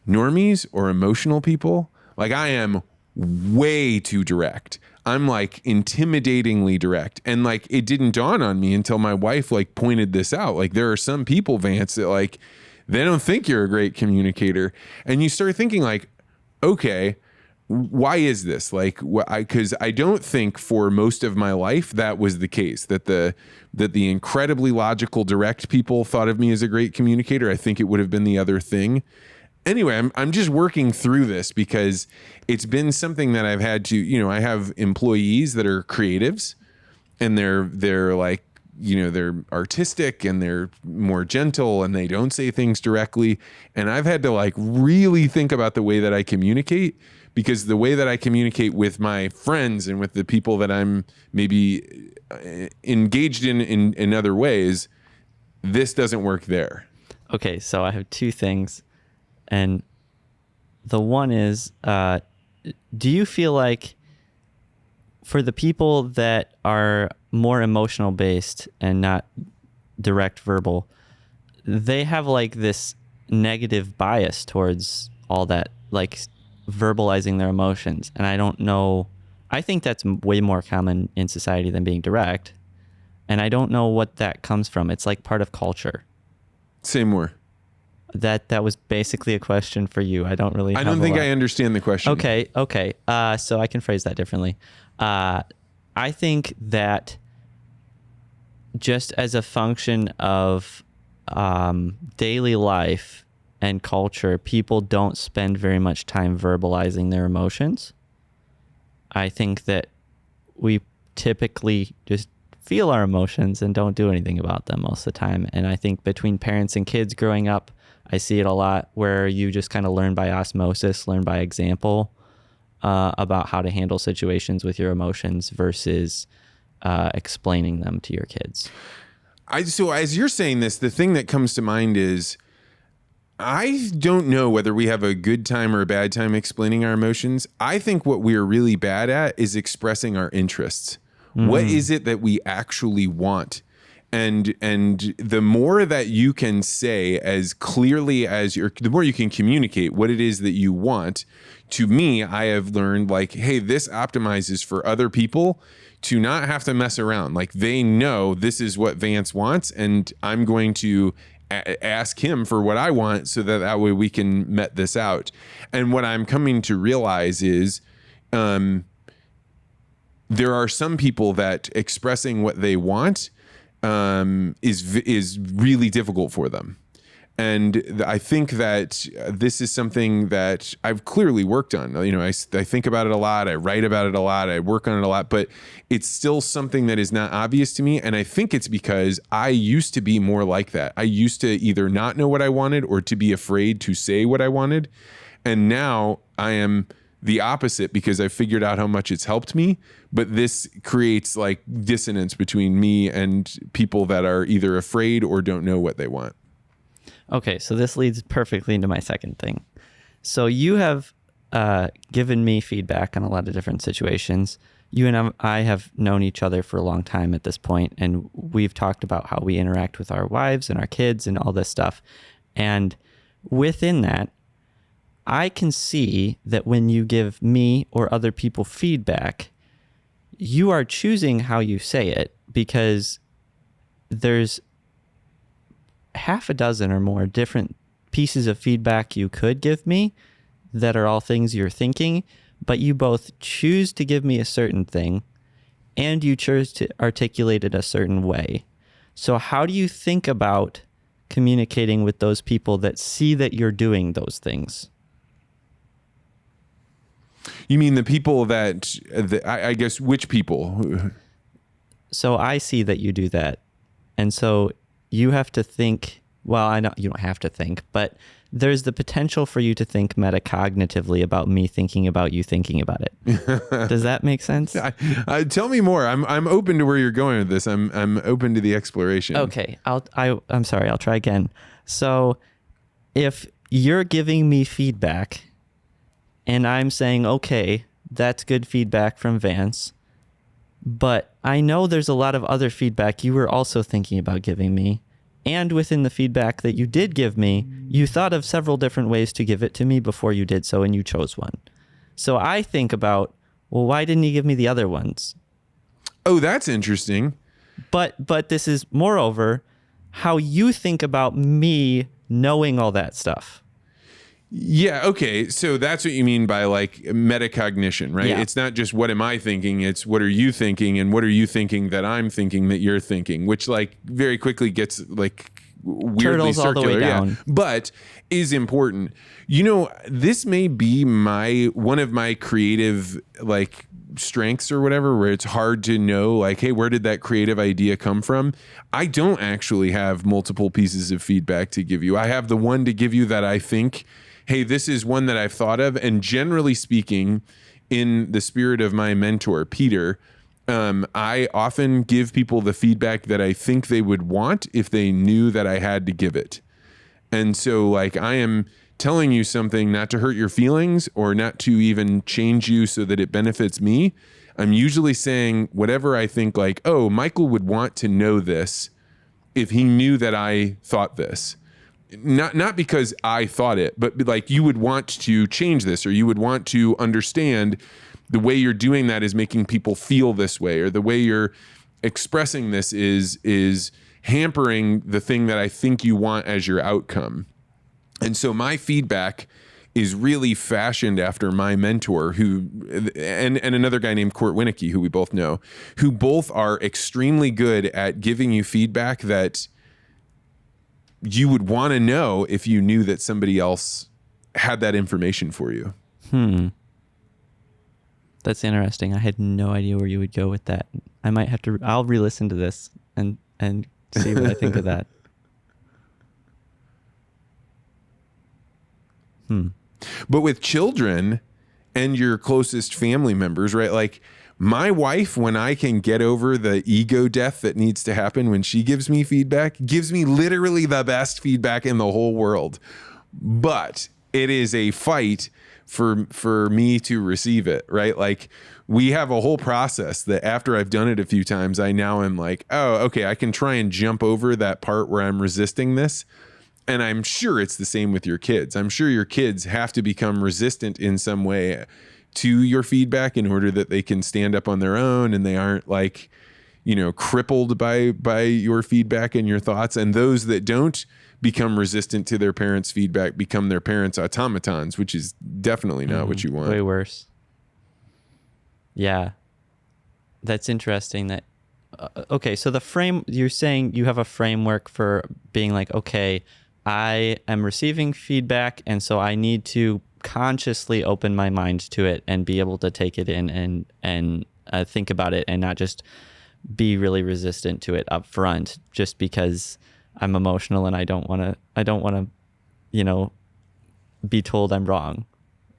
normies or emotional people, like I am way too direct. I'm like intimidatingly direct. And like, it didn't dawn on me until my wife like pointed this out. Like there are some people, Vance, that like, they don't think you're a great communicator. And you start thinking like, okay, why is this? Like, because I don't think for most of my life that was the case, that the incredibly logical, direct people thought of me as a great communicator. I think it would have been the other thing. Anyway, I'm just working through this because it's been something that I've had to, I have employees that are creatives, and they're like, they're artistic and they're more gentle and they don't say things directly. And I've had to like really think about the way that I communicate, because the way that I communicate with my friends and with the people that I'm maybe engaged in other ways, this doesn't work there. Okay, so I have two things. And the one is, do you feel like for the people that are more emotional based and not direct verbal, they have like this negative bias towards all that, like verbalizing their emotions? And I don't know, I think that's way more common in society than being direct. And I don't know what that comes from. It's like part of culture. Say more. That was basically a question for you. I don't think I understand the question. Okay. So I can phrase that differently. I think that just as a function of daily life and culture, people don't spend very much time verbalizing their emotions. I think that we typically just feel our emotions and don't do anything about them most of the time. And I think between parents and kids growing up, I see it a lot where you just kind of learn by osmosis, learn by example about how to handle situations with your emotions versus explaining them to your kids. So as you're saying this, the thing that comes to mind is I don't know whether we have a good time or a bad time explaining our emotions. I think what we're really bad at is expressing our interests. Mm-hmm. What is it that we actually want? And the more that you can say as clearly as the more you can communicate what it is that you want. To me, I have learned like, hey, this optimizes for other people to not have to mess around. Like they know this is what Vance wants, and I'm going to ask him for what I want so that way we can met this out. And what I'm coming to realize is there are some people that expressing what they want is really difficult for them. And I think that this is something that I've clearly worked on. I think about it a lot. I write about it a lot. I work on it a lot, but it's still something that is not obvious to me. And I think it's because I used to be more like that. I used to either not know what I wanted or to be afraid to say what I wanted. And now I am the opposite because I figured out how much it's helped me. But this creates like dissonance between me and people that are either afraid or don't know what they want. Okay, so this leads perfectly into my second thing. So you have given me feedback on a lot of different situations. You and I have known each other for a long time at this point, and we've talked about how we interact with our wives and our kids and all this stuff. And within that, I can see that when you give me or other people feedback, you are choosing how you say it, because there's half a dozen or more different pieces of feedback you could give me that are all things you're thinking, but you both choose to give me a certain thing and you choose to articulate it a certain way. So how do you think about communicating with those people that see that you're doing those things? You mean the people that I guess which people? So I see that you do that. And so you have to think, well, I know you don't have to think, but there's the potential for you to think metacognitively about me thinking about you thinking about it. Does that make sense? Tell me more. I'm open to where you're going with this. I'm open to the exploration. Okay. I'm sorry. I'll try again. So if you're giving me feedback and I'm saying, okay, that's good feedback from Vance, but I know there's a lot of other feedback you were also thinking about giving me. And within the feedback that you did give me, you thought of several different ways to give it to me before you did so, and you chose one. So I think about, well, why didn't he give me the other ones? Oh, that's interesting. But this is, moreover, how you think about me knowing all that stuff. Yeah. Okay. So that's what you mean by like metacognition, right? Yeah. It's not just what am I thinking? It's what are you thinking, and what are you thinking that I'm thinking that you're thinking, which like very quickly gets like weirdly Turtles all the circular. way down. Yeah. But is important. This may be one of my creative like strengths or whatever, where it's hard to know like, hey, where did that creative idea come from? I don't actually have multiple pieces of feedback to give you. I have the one to give you that I think, hey, this is one that I've thought of. And generally speaking, in the spirit of my mentor, Peter, I often give people the feedback that I think they would want if they knew that I had to give it. And so like I am telling you something not to hurt your feelings or not to even change you so that it benefits me. I'm usually saying whatever I think like, oh, Michael would want to know this if he knew that I thought this. Not because I thought it, but like you would want to change this, or you would want to understand the way you're doing that is making people feel this way, or the way you're expressing this is hampering the thing that I think you want as your outcome. And so my feedback is really fashioned after my mentor, who and another guy named Court Winnicky, who we both know, who both are extremely good at giving you feedback that you would want to know if you knew that somebody else had that information for you. That's interesting. I had no idea where you would go with that. I'll re-listen to this and see what I think of that. But with children and your closest family members, right? Like my wife, when I can get over the ego death that needs to happen when she gives me feedback, gives me literally the best feedback in the whole world. But it is a fight for me to receive it, right? Like we have a whole process that after I've done it a few times, I now am like, oh, okay, I can try and jump over that part where I'm resisting this. And I'm sure it's the same with your kids. I'm sure your kids have to become resistant in some way to your feedback in order that they can stand up on their own and they aren't like, crippled by your feedback and your thoughts. And those that don't become resistant to their parents' feedback become their parents' automatons, which is definitely not what you want. Way worse. Yeah. That's interesting that, okay. So you're saying you have a framework for being like, okay, I am receiving feedback, and so I need to consciously open my mind to it and be able to take it in and think about it and not just be really resistant to it up front just because I'm emotional and I don't want to, be told I'm wrong.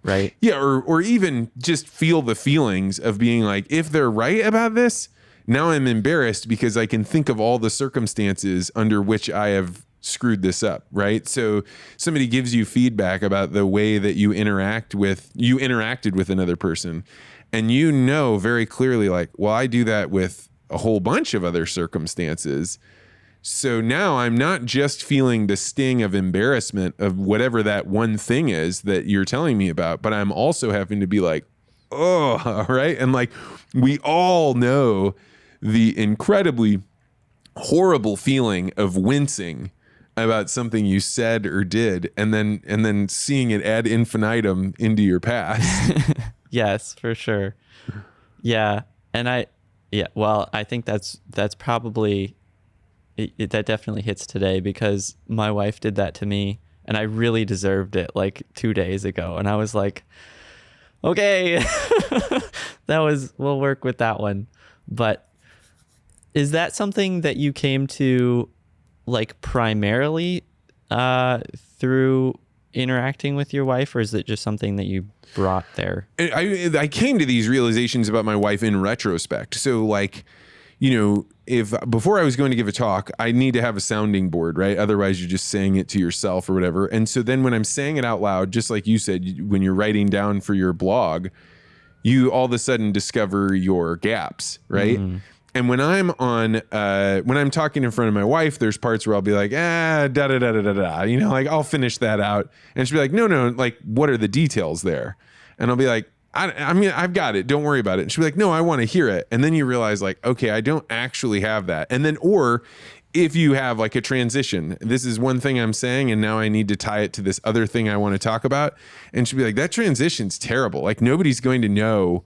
Right. Yeah. Or even just feel the feelings of being like, if they're right about this, now I'm embarrassed because I can think of all the circumstances under which I have screwed this up, right? So somebody gives you feedback about the way that you interacted with another person, and very clearly like, well, I do that with a whole bunch of other circumstances. So now I'm not just feeling the sting of embarrassment of whatever that one thing is that you're telling me about, but I'm also having to be like, oh, right? And like we all know the incredibly horrible feeling of wincing about something you said or did, and then seeing it ad infinitum into your past. Yes, for sure. Yeah. And I think that's probably, that definitely hits today because my wife did that to me and I really deserved it like 2 days ago. And I was like, okay, we'll work with that one. But is that something that you came to like primarily through interacting with your wife, or is it just something that you brought there? I came to these realizations about my wife in retrospect. So like, if before I was going to give a talk, I need to have a sounding board, right? Otherwise you're just saying it to yourself or whatever. And so then when I'm saying it out loud, just like you said, when you're writing down for your blog, you all of a sudden discover your gaps, right? And when I'm when I'm talking in front of my wife, there's parts where I'll be like, da da da da da da, like I'll finish that out, and she'll be like, no, like what are the details there? And I'll be like, I mean, I've got it. Don't worry about it. And she'll be like, no, I want to hear it. And then you realize like, okay, I don't actually have that. And then, or if you have like a transition, this is one thing I'm saying, and now I need to tie it to this other thing I want to talk about. And she'll be like, that transition's terrible. Like nobody's going to know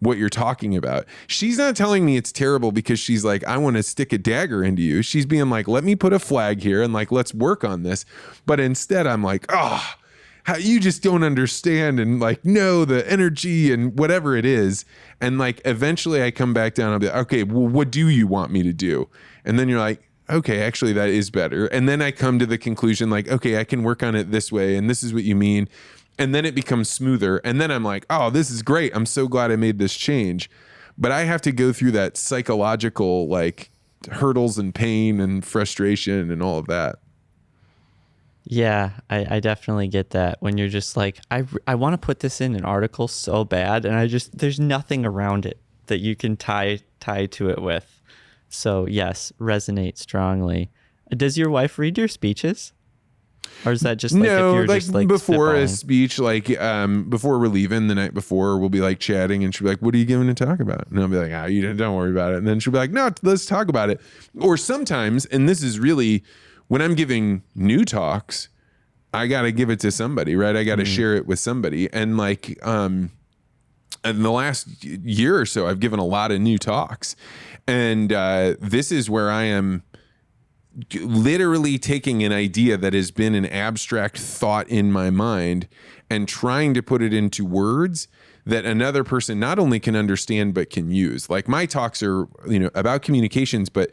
what you're talking about. She's not telling me it's terrible because she's like, I want to stick a dagger into you. She's being like, let me put a flag here and like, let's work on this. But instead I'm like, oh, how you just don't understand and like know the energy and whatever it is. And like, eventually I come back down and I'll be like, okay, well, what do you want me to do? And then you're like, okay, actually that is better. And then I come to the conclusion like, okay, I can work on it this way. And this is what you mean. And then it becomes smoother. And then I'm like, oh, this is great. I'm so glad I made this change. But I have to go through that psychological like hurdles and pain and frustration and all of that. Yeah, I definitely get that when you're just like, I want to put this in an article so bad, and there's nothing around it that you can tie to it with. So yes, resonate strongly. Does your wife read your speeches? Or is that just like no, if you're like just like before a spitballing? speech, like before we're leaving the night before, we'll be like chatting and she'll be like, what are you giving to talk about? And I'll be like, you don't worry about it. And then she'll be like, no, let's talk about it. Or sometimes, and this is really when I'm giving new talks, I got to give it to somebody, right? I got to share it with somebody. And like, in the last year or so, I've given a lot of new talks. And this is where I am literally taking an idea that has been an abstract thought in my mind and trying to put it into words that another person not only can understand, but can use. Like my talks are, about communications, but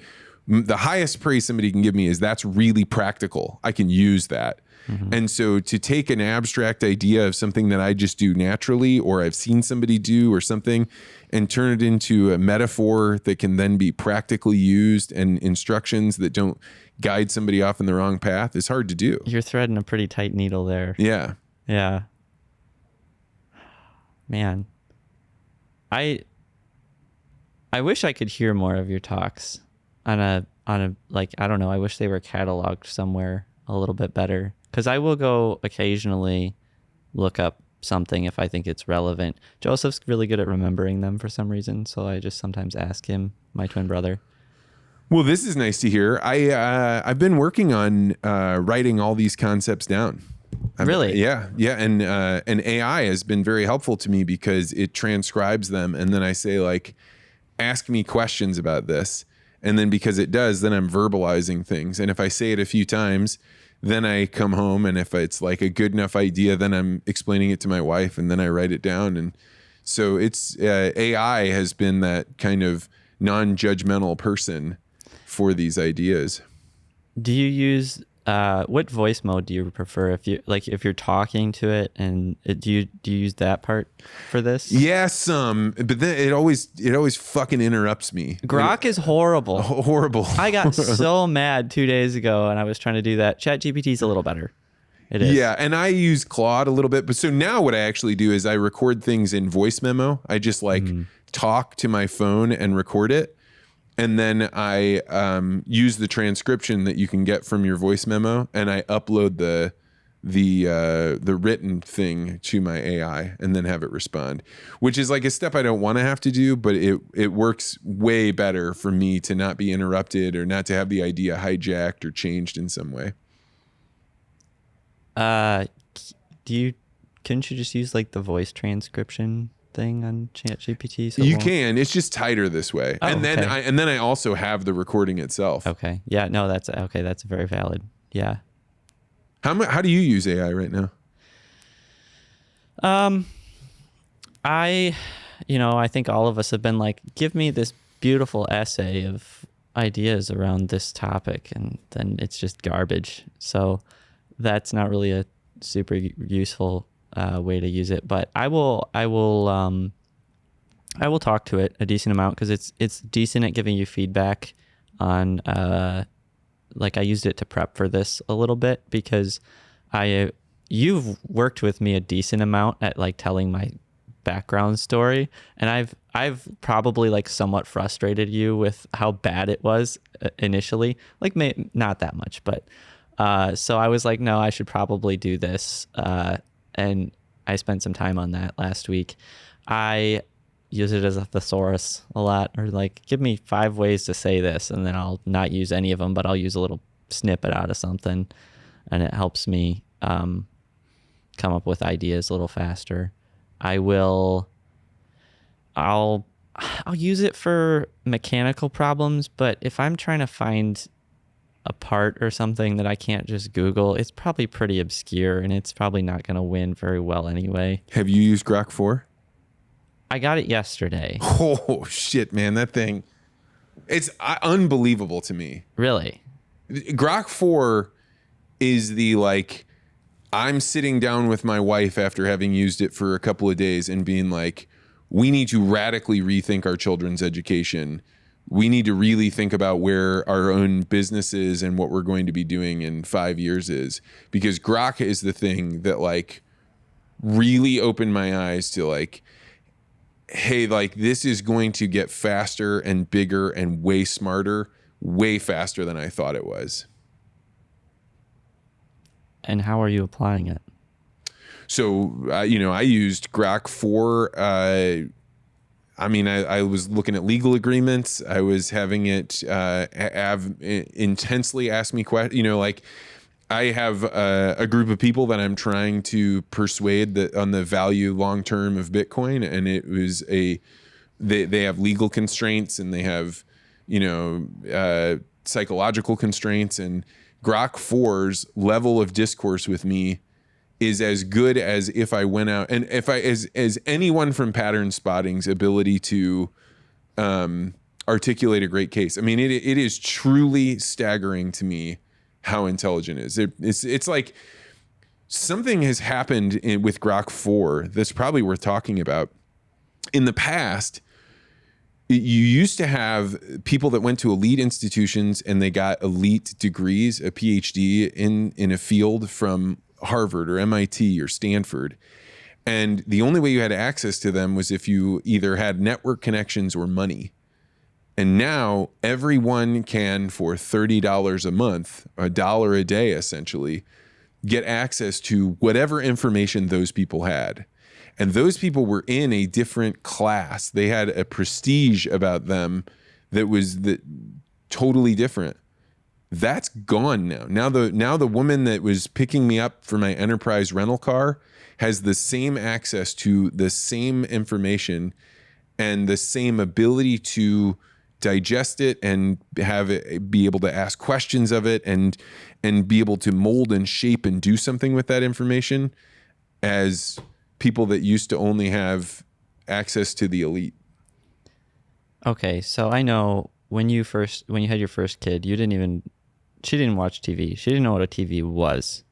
the highest praise somebody can give me is that's really practical. I can use that. Mm-hmm. And so to take an abstract idea of something that I just do naturally, or I've seen somebody do or something, and turn it into a metaphor that can then be practically used and instructions that don't guide somebody off in the wrong path is hard to do. You're threading a pretty tight needle there. Yeah. Yeah. Man. I wish I could hear more of your talks on a like, I don't know, I wish they were cataloged somewhere a little bit better. Because I will go occasionally look up something if I think it's relevant. Joseph's really good at remembering them for some reason, so I just sometimes ask him, my twin brother. Well, this is nice to hear. I've been working on writing all these concepts down. Really? Yeah. And AI has been very helpful to me because it transcribes them, and then I say like, ask me questions about this, and then because it does, then I'm verbalizing things, and if I say it a few times, then I come home, and if it's like a good enough idea, then I'm explaining it to my wife, and then I write it down. And so it's AI has been that kind of non-judgmental person for these ideas. Do you use what voice mode do you prefer? If you're talking to it, and do you use that part for this? Yes, but then it always fucking interrupts me. Grok is horrible. Horrible. I got so mad 2 days ago, and I was trying to do that. ChatGPT is a little better. It is. Yeah, and I use Claude a little bit, but so now what I actually do is I record things in voice memo. I just talk to my phone and record it. And then I use the transcription that you can get from your voice memo, and I upload the written thing to my AI, and then have it respond, which is like a step I don't want to have to do, but it works way better for me to not be interrupted or not to have the idea hijacked or changed in some way. Couldn't you just use like the voice transcription thing on ChatGPT? So you can. It's just tighter this way. Oh, and then I also have the recording itself. Okay. Yeah. No. That's okay. That's very valid. Yeah. How do you use AI right now? I think all of us have been like, give me this beautiful essay of ideas around this topic, and then it's just garbage. So that's not really a super useful way to use it, but I will talk to it a decent amount because it's decent at giving you feedback on like I used it to prep for this a little bit because you've worked with me a decent amount at like telling my background story, and I've probably like somewhat frustrated you with how bad it was initially, like not that much, but so I was like, no, I should probably do this. And I spent some time on that last week. I use it as a thesaurus a lot, or like give me 5 ways to say this, and then I'll not use any of them, but I'll use a little snippet out of something, and it helps me come up with ideas a little faster. I'll use it for mechanical problems, but if I'm trying to find a part or something that I can't just Google, it's probably pretty obscure, and it's probably not going to win very well anyway. Have you used Grok 4? I got it yesterday. Oh, shit, man. That thing, it's unbelievable to me. Really? Grok 4 is the, like, I'm sitting down with my wife after having used it for a couple of days and being like, we need to radically rethink our children's education. We need to really think about where our own business is and what we're going to be doing in 5 years is. Because Grok is the thing that, like, really opened my eyes to, like, hey, like, this is going to get faster and bigger and way smarter, way faster than I thought it was. And how are you applying it? So, I used Grok 4. I was looking at legal agreements. I was having it intensely ask me questions. Like, I have a group of people that I'm trying to persuade that on the value long term of Bitcoin, and it was they have legal constraints, and they have psychological constraints, and Grok 4's level of discourse with me is as good as if I went out and as anyone from Pattern Spotting's ability to articulate a great case. I mean, it is truly staggering to me how intelligent it is. It's like something has happened with Grok 4 that's probably worth talking about. In the past, you used to have people that went to elite institutions and they got elite degrees, a PhD in a field from Harvard or MIT or Stanford. And the only way you had access to them was if you either had network connections or money. And now everyone can, for $30 a month, $1 a day essentially, get access to whatever information those people had. And those people were in a different class. They had a prestige about them that was totally different. That's gone now. Now the woman that was picking me up for my enterprise rental car has the same access to the same information and the same ability to digest it and have it be able to ask questions of it and be able to mold and shape and do something with that information as people that used to only have access to the elite. Okay, so I know when you had your first kid, she didn't watch TV. She didn't know what a TV was.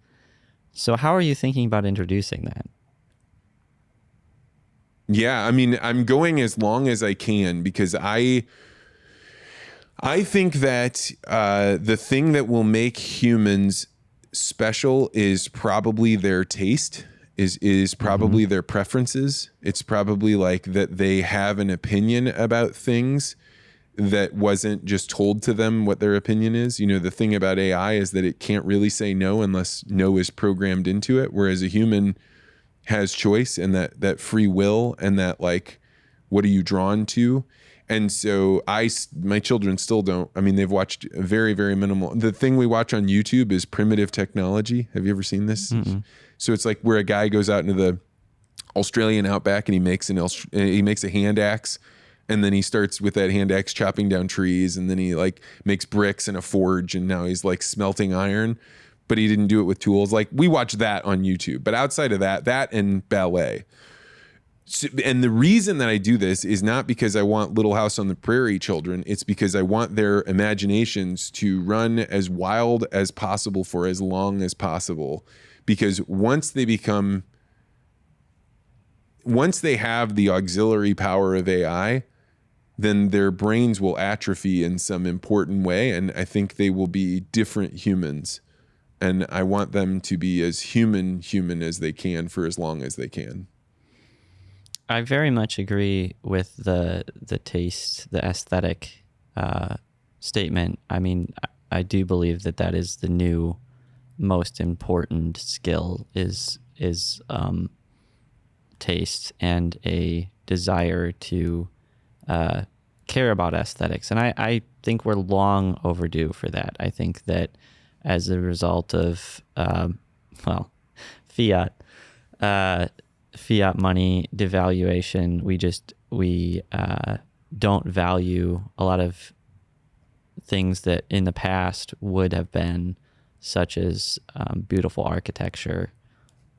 So how are you thinking about introducing that? Yeah, I mean, I'm going as long as I can because I think that the thing that will make humans special is probably their taste, is probably their preferences. It's probably like that they have an opinion about things that wasn't just told to them what their opinion is. The thing about AI is that it can't really say no unless no is programmed into it, whereas a human has choice and that free will and that, like, what are you drawn to? And so my children still don't. I mean, they've watched very, very minimal. The thing we watch on YouTube is primitive technology. Have you ever seen this? Mm-mm. So it's like where a guy goes out into the Australian outback and he makes a hand axe, and then he starts with that hand axe chopping down trees, and then he like makes bricks and a forge, and now he's like smelting iron, but he didn't do it with tools. Like, we watch that on YouTube, but outside of that and ballet. So, and the reason that I do this is not because I want Little House on the Prairie children. It's because I want their imaginations to run as wild as possible for as long as possible. Because once they have the auxiliary power of AI, then their brains will atrophy in some important way. And I think they will be different humans. And I want them to be as human as they can for as long as they can. I very much agree with the taste, the aesthetic statement. I mean, I do believe that is the new most important skill is taste and a desire to care about aesthetics. And I think we're long overdue for that. I think that as a result of, fiat money devaluation, we don't value a lot of things that in the past would have been, such as beautiful architecture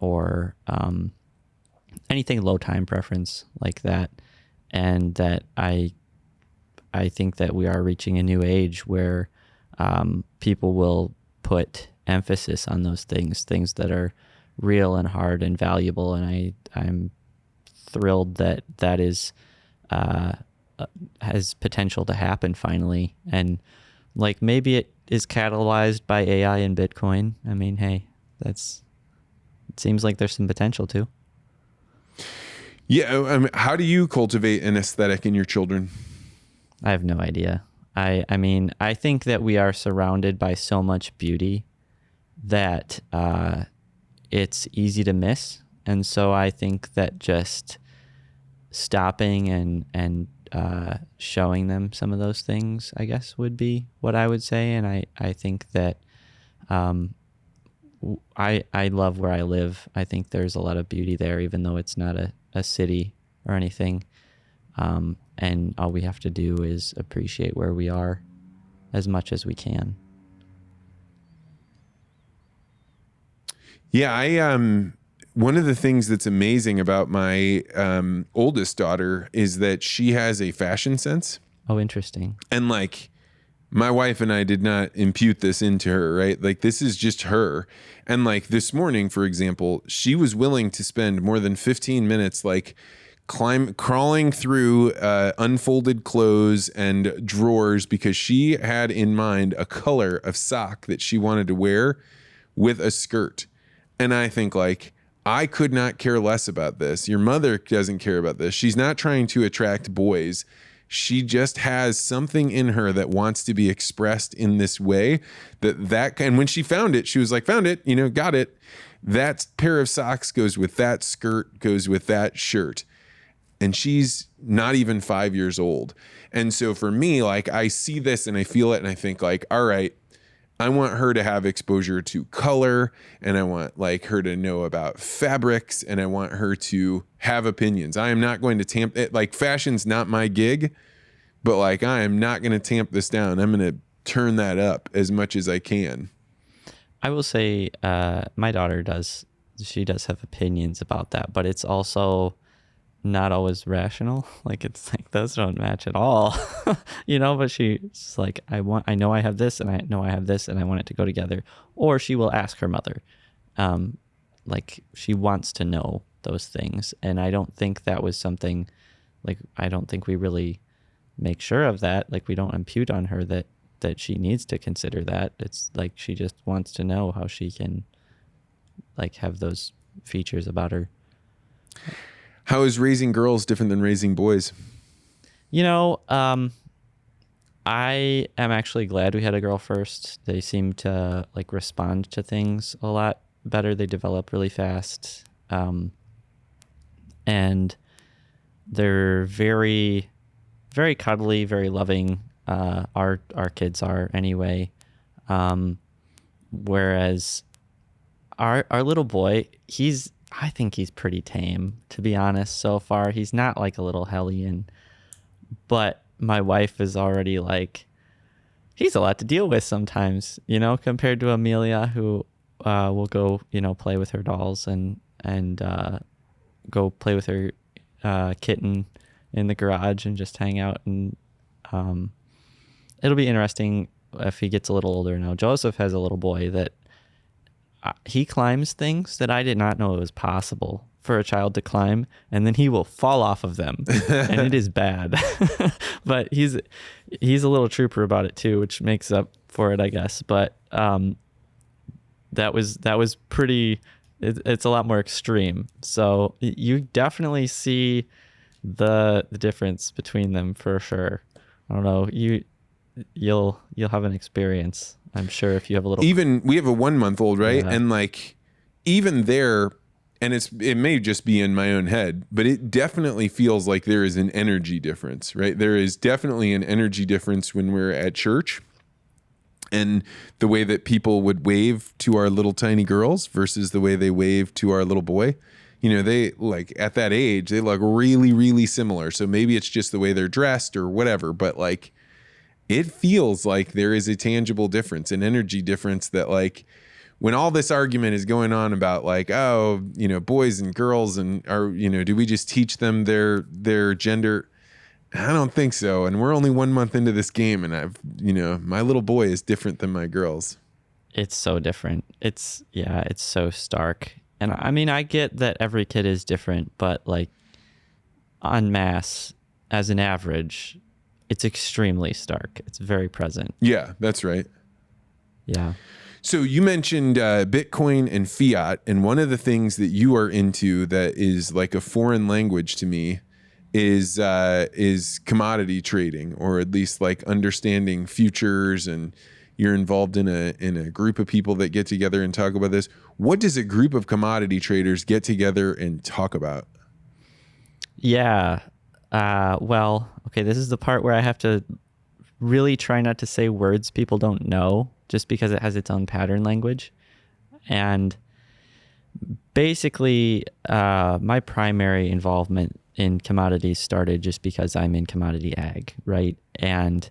or anything low time preference like that. And that I think that we are reaching a new age where people will put emphasis on those things that are real and hard and valuable. And I'm thrilled that is has potential to happen finally. And like maybe it is catalyzed by AI and Bitcoin. I mean, hey, it seems like there's some potential too. Yeah. How do you cultivate an aesthetic in your children? I have no idea. I mean, I think that we are surrounded by so much beauty that it's easy to miss. And so I think that just stopping and showing them some of those things, I guess, would be what I would say. And I think that I love where I live. I think there's a lot of beauty there, even though it's not a city or anything. And all we have to do is appreciate where we are as much as we can. Yeah, one of the things that's amazing about my oldest daughter is that she has a fashion sense. Oh, interesting. And like my wife and I did not impute this into her, right? Like this is just her. And like this morning, for example, she was willing to spend more than 15 minutes like crawling through unfolded clothes and drawers because she had in mind a color of sock that she wanted to wear with a skirt. And I think like, I could not care less about this. Your mother doesn't care about this. She's not trying to attract boys. She just has something in her that wants to be expressed in this way and when she found it, she was like, found it, got it. That pair of socks goes with that skirt, goes with that shirt. And she's not even 5 years old. And so for me, like I see this and I feel it and I think like, all right, I want her to have exposure to color and I want like her to know about fabrics and I want her to have opinions. I am not going to tamp it. Like fashion's not my gig, but like, I am not going to tamp this down. I'm going to turn that up as much as I can. I will say, my daughter she does have opinions about that, but it's also not always rational. Like it's like those don't match at all, but she's like, I know I have this and I know I have this and I want it to go together. Or she will ask her mother. Like she wants to know those things. And I don't think that was something like, I don't think we really make sure of that. Like we don't impute on her that she needs to consider that. It's like, she just wants to know how she can like have those features about her. How is raising girls different than raising boys? I am actually glad we had a girl first. They seem to like respond to things a lot better. They develop really fast. And they're very, very cuddly, very loving. Our kids are anyway. Whereas our little boy, I think he's pretty tame, to be honest, so far. He's not like a little hellion, but my wife is already like, he's a lot to deal with sometimes, compared to Amelia, who will go, play with her dolls and go play with her kitten in the garage and just hang out. And it'll be interesting if he gets a little older now. Joseph has a little boy that he climbs things that I did not know it was possible for a child to climb, and then he will fall off of them, and it is bad. But he's a little trooper about it too, which makes up for it, I guess. But that was pretty. It's a lot more extreme. So you definitely see the difference between them for sure. I don't know. You'll have an experience, I'm sure, if you have a little. Even we have a 1 month old, right? Yeah. And like, even there, and it may just be in my own head, but it definitely feels like there is an energy difference, right? There is definitely an energy difference when we're at church and the way that people would wave to our little tiny girls versus the way they wave to our little boy. You know, they like at that age, they look really, really similar. So maybe it's just the way they're dressed or whatever, but like it feels like there is a tangible difference, an energy difference that like, when all this argument is going on about like, oh, you know, boys and girls and are, you know, do we just teach them their gender? I don't think so. And we're only 1 month into this game and I've, you know, my little boy is different than my girls. It's so different. It's so stark. And I mean, I get that every kid is different, but like en masse as an average, it's extremely stark. It's very present. Yeah, that's right. Yeah. So you mentioned Bitcoin and fiat, and one of the things that you are into that is like a foreign language to me is commodity trading, or at least like understanding futures. And you're involved in a group of people that get together and talk about this. What does a group of commodity traders get together and talk about? Yeah. Well, okay, this is the part where I have to really try not to say words people don't know, just because it has its own pattern language. And basically, my primary involvement in commodities started just because I'm in commodity ag, right? And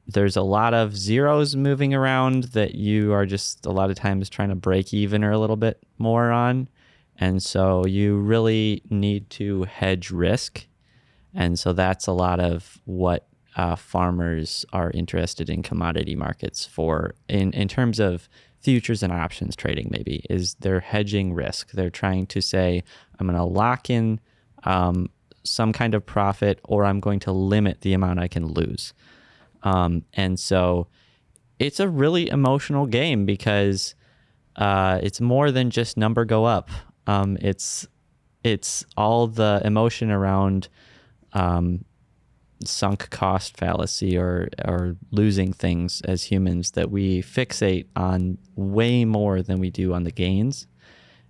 there's a lot of zeros moving around that you are just a lot of times trying to break even or a little bit more on. And so you really need to hedge risk. And so that's a lot of what farmers are interested in commodity markets for in terms of futures and options trading, maybe, is they're hedging risk. They're trying to say, I'm going to lock in some kind of profit, or I'm going to limit the amount I can lose. And so it's a really emotional game because it's more than just number go up. It's all the emotion around sunk cost fallacy or losing things as humans that we fixate on way more than we do on the gains.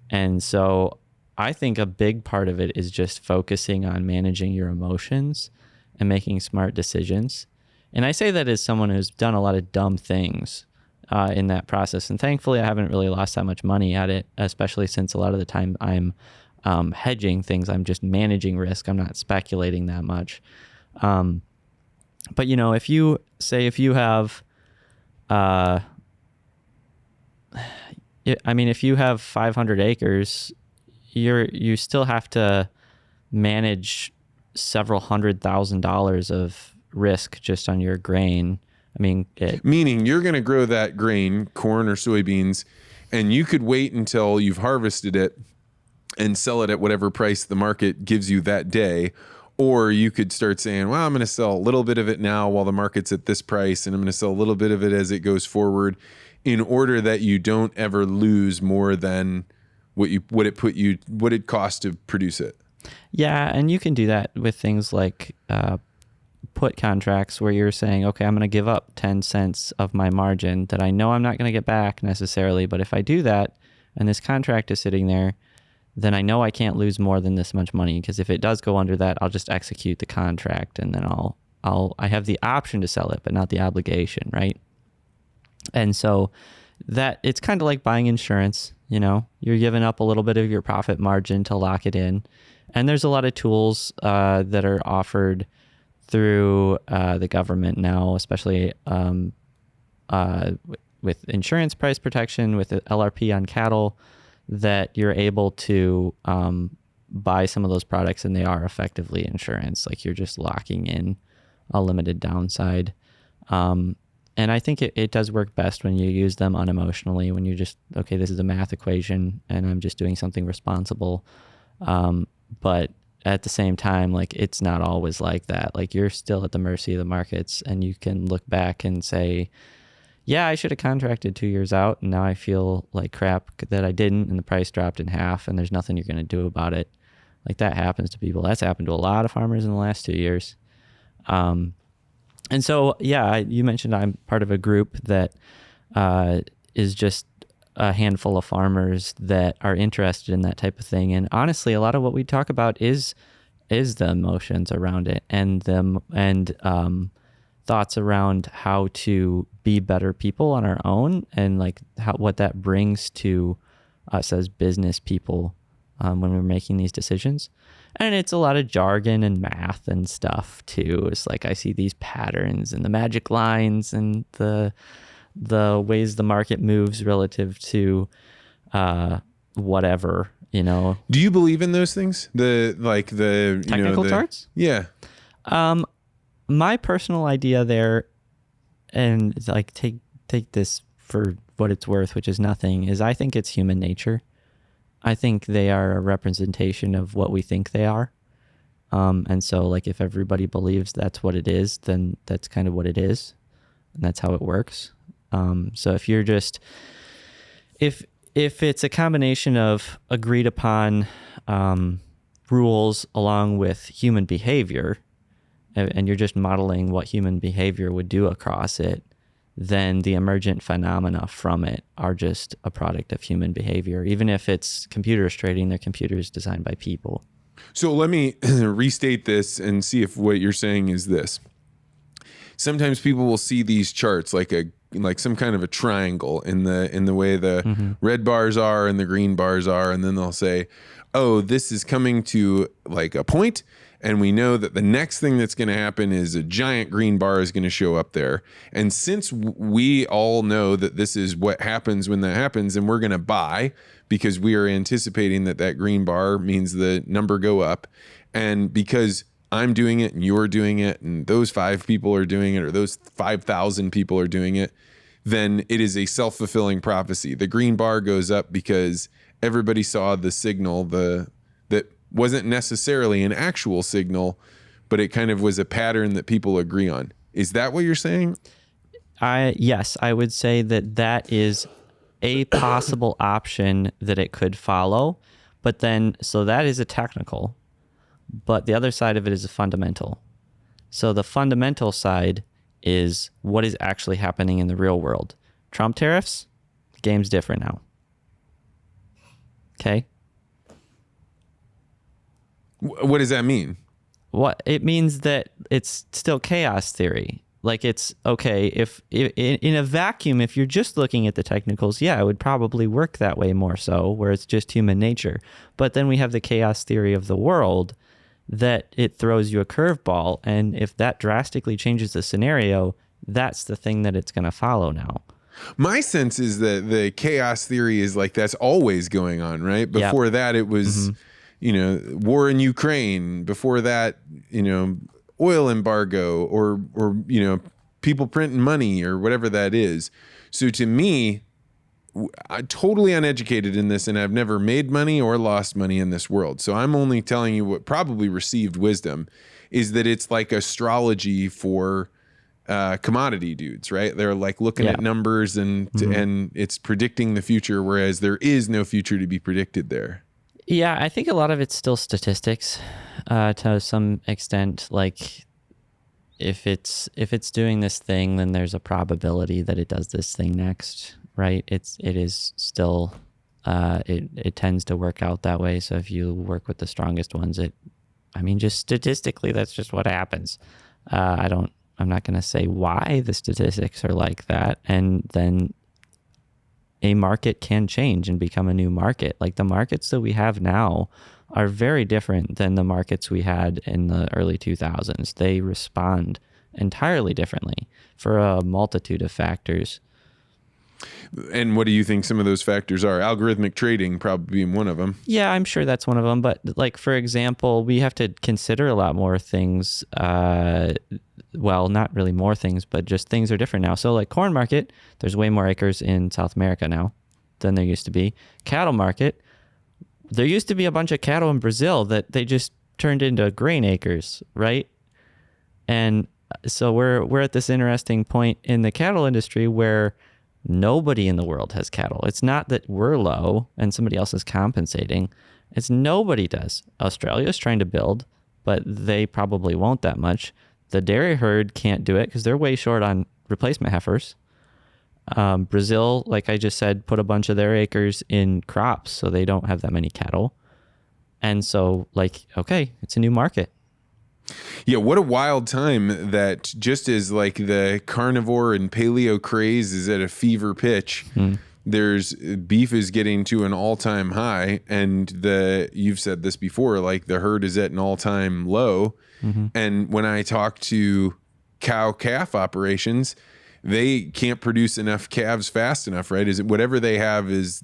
And so I think a big part of it is just focusing on managing your emotions and making smart decisions. And I say that as someone who's done a lot of dumb things in that process. And thankfully, I haven't really lost that much money at it, especially since a lot of the time I'm hedging things. I'm just managing risk. I'm not speculating that much. But you know, if you have, if you have 500 acres, you still have to manage several $100,000 of risk just on your grain. Meaning you're going to grow that grain, corn or soybeans, and you could wait until you've harvested it and sell it at whatever price the market gives you that day. Or you could start saying, well, I'm going to sell a little bit of it now while the market's at this price, and I'm going to sell a little bit of it as it goes forward, in order that you don't ever lose more than what it costs to produce it. Yeah, and you can do that with things like put contracts where you're saying, okay, I'm going to give up 10 cents of my margin that I know I'm not going to get back necessarily, but if I do that and this contract is sitting there, then I know I can't lose more than this much money, because if it does go under that, I'll just execute the contract and then I have the option to sell it, but not the obligation, right? And so that it's kind of like buying insurance, you know, you're giving up a little bit of your profit margin to lock it in. And there's a lot of tools that are offered through the government now, especially with insurance price protection, with the LRP on cattle, that you're able to buy some of those products and they are effectively insurance. Like you're just locking in a limited downside. And I think it does work best when you use them unemotionally, when you just, okay, this is a math equation and I'm just doing something responsible. But at the same time, like it's not always like that. Like you're still at the mercy of the markets, and you can look back and say, yeah, I should have contracted 2 years out, and now I feel like crap that I didn't, and the price dropped in half, and there's nothing you're going to do about it. Like that happens to people. That's happened to a lot of farmers in the last 2 years. And so, yeah, you mentioned I'm part of a group that is just a handful of farmers that are interested in that type of thing. And honestly, a lot of what we talk about is the emotions around it and thoughts around how to be better people on our own, and like what that brings to us as business people when we're making these decisions. And it's a lot of jargon and math and stuff too. It's like I see these patterns and the magic lines and the ways the market moves relative to whatever, Do you believe in those things? The technical charts? Yeah. My personal idea there, and like take this for what it's worth, which is nothing, is I think it's human nature. I think they are a representation of what we think they are. And so like if everybody believes that's what it is, then that's kind of what it is. And that's how it works. So if you're just, if it's a combination of agreed upon rules along with human behavior, and you're just modeling what human behavior would do across it, then the emergent phenomena from it are just a product of human behavior. Even if it's computers trading, they're computers designed by people. So let me restate this and see if what you're saying is this. Sometimes people will see these charts like some kind of a triangle in the way the red bars are and the green bars are, and then they'll say, oh, this is coming to like a point, and we know that the next thing that's going to happen is a giant green bar is going to show up there. And since we all know that this is what happens when that happens, and we're going to buy because we are anticipating that green bar means the number go up, and because I'm doing it and you're doing it and those 5 people are doing it or those 5,000 people are doing it, then it is a self-fulfilling prophecy. The green bar goes up because everybody saw the signal that wasn't necessarily an actual signal, but it kind of was a pattern that people agree on. Is that what you're saying? Yes, I would say that is a possible option that it could follow. But then, so that is a technical, but the other side of it is a fundamental. So the fundamental side is what is actually happening in the real world. Trump tariffs, the game's different now. Okay? What does that mean? What it means that it's still chaos theory. Like it's okay if in a vacuum, if you're just looking at the technicals, yeah, it would probably work that way more so, where it's just human nature. But then we have the chaos theory of the world that it throws you a curveball, and if that drastically changes the scenario, that's the thing that it's going to follow now. My sense is that the chaos theory is like that's always going on, right? Before that, it was, war in Ukraine. Before that, oil embargo or people printing money or whatever that is. So to me, I'm totally uneducated in this, and I've never made money or lost money in this world. So I'm only telling you what probably received wisdom is that it's like astrology for commodity dudes, right? They're like looking at numbers and it's predicting the future, whereas there is no future to be predicted there. Yeah, I think a lot of it's still statistics to some extent. Like if it's doing this thing, then there's a probability that it does this thing next, right? It is still it tends to work out that way. So if you work with the strongest ones, just statistically, that's just what happens. I'm not going to say why the statistics are like that, and then a market can change and become a new market. Like the markets that we have now are very different than the markets we had in the early 2000s. They respond entirely differently for a multitude of factors. And what do you think some of those factors are? Algorithmic trading probably being one of them. Yeah, I'm sure that's one of them. But like, for example, we have to consider a lot more things. Well, not really more things, but just things are different now. So like corn market, there's way more acres in South America now than there used to be. Cattle market, there used to be a bunch of cattle in Brazil that they just turned into grain acres, right? And so we're at this interesting point in the cattle industry where nobody in the world has cattle. It's not that we're low and somebody else is compensating. It's nobody does. Australia's trying to build, but they probably won't that much. The dairy herd can't do it because they're way short on replacement heifers. Brazil, like I just said, put a bunch of their acres in crops, so they don't have that many cattle. And so, like, okay, it's a new market. Yeah, what a wild time that just as like the carnivore and paleo craze is at a fever pitch, there's beef is getting to an all-time high, and you've said this before, like the herd is at an all-time low. And when I talk to cow calf operations, they can't produce enough calves fast enough, right? Is it whatever they have is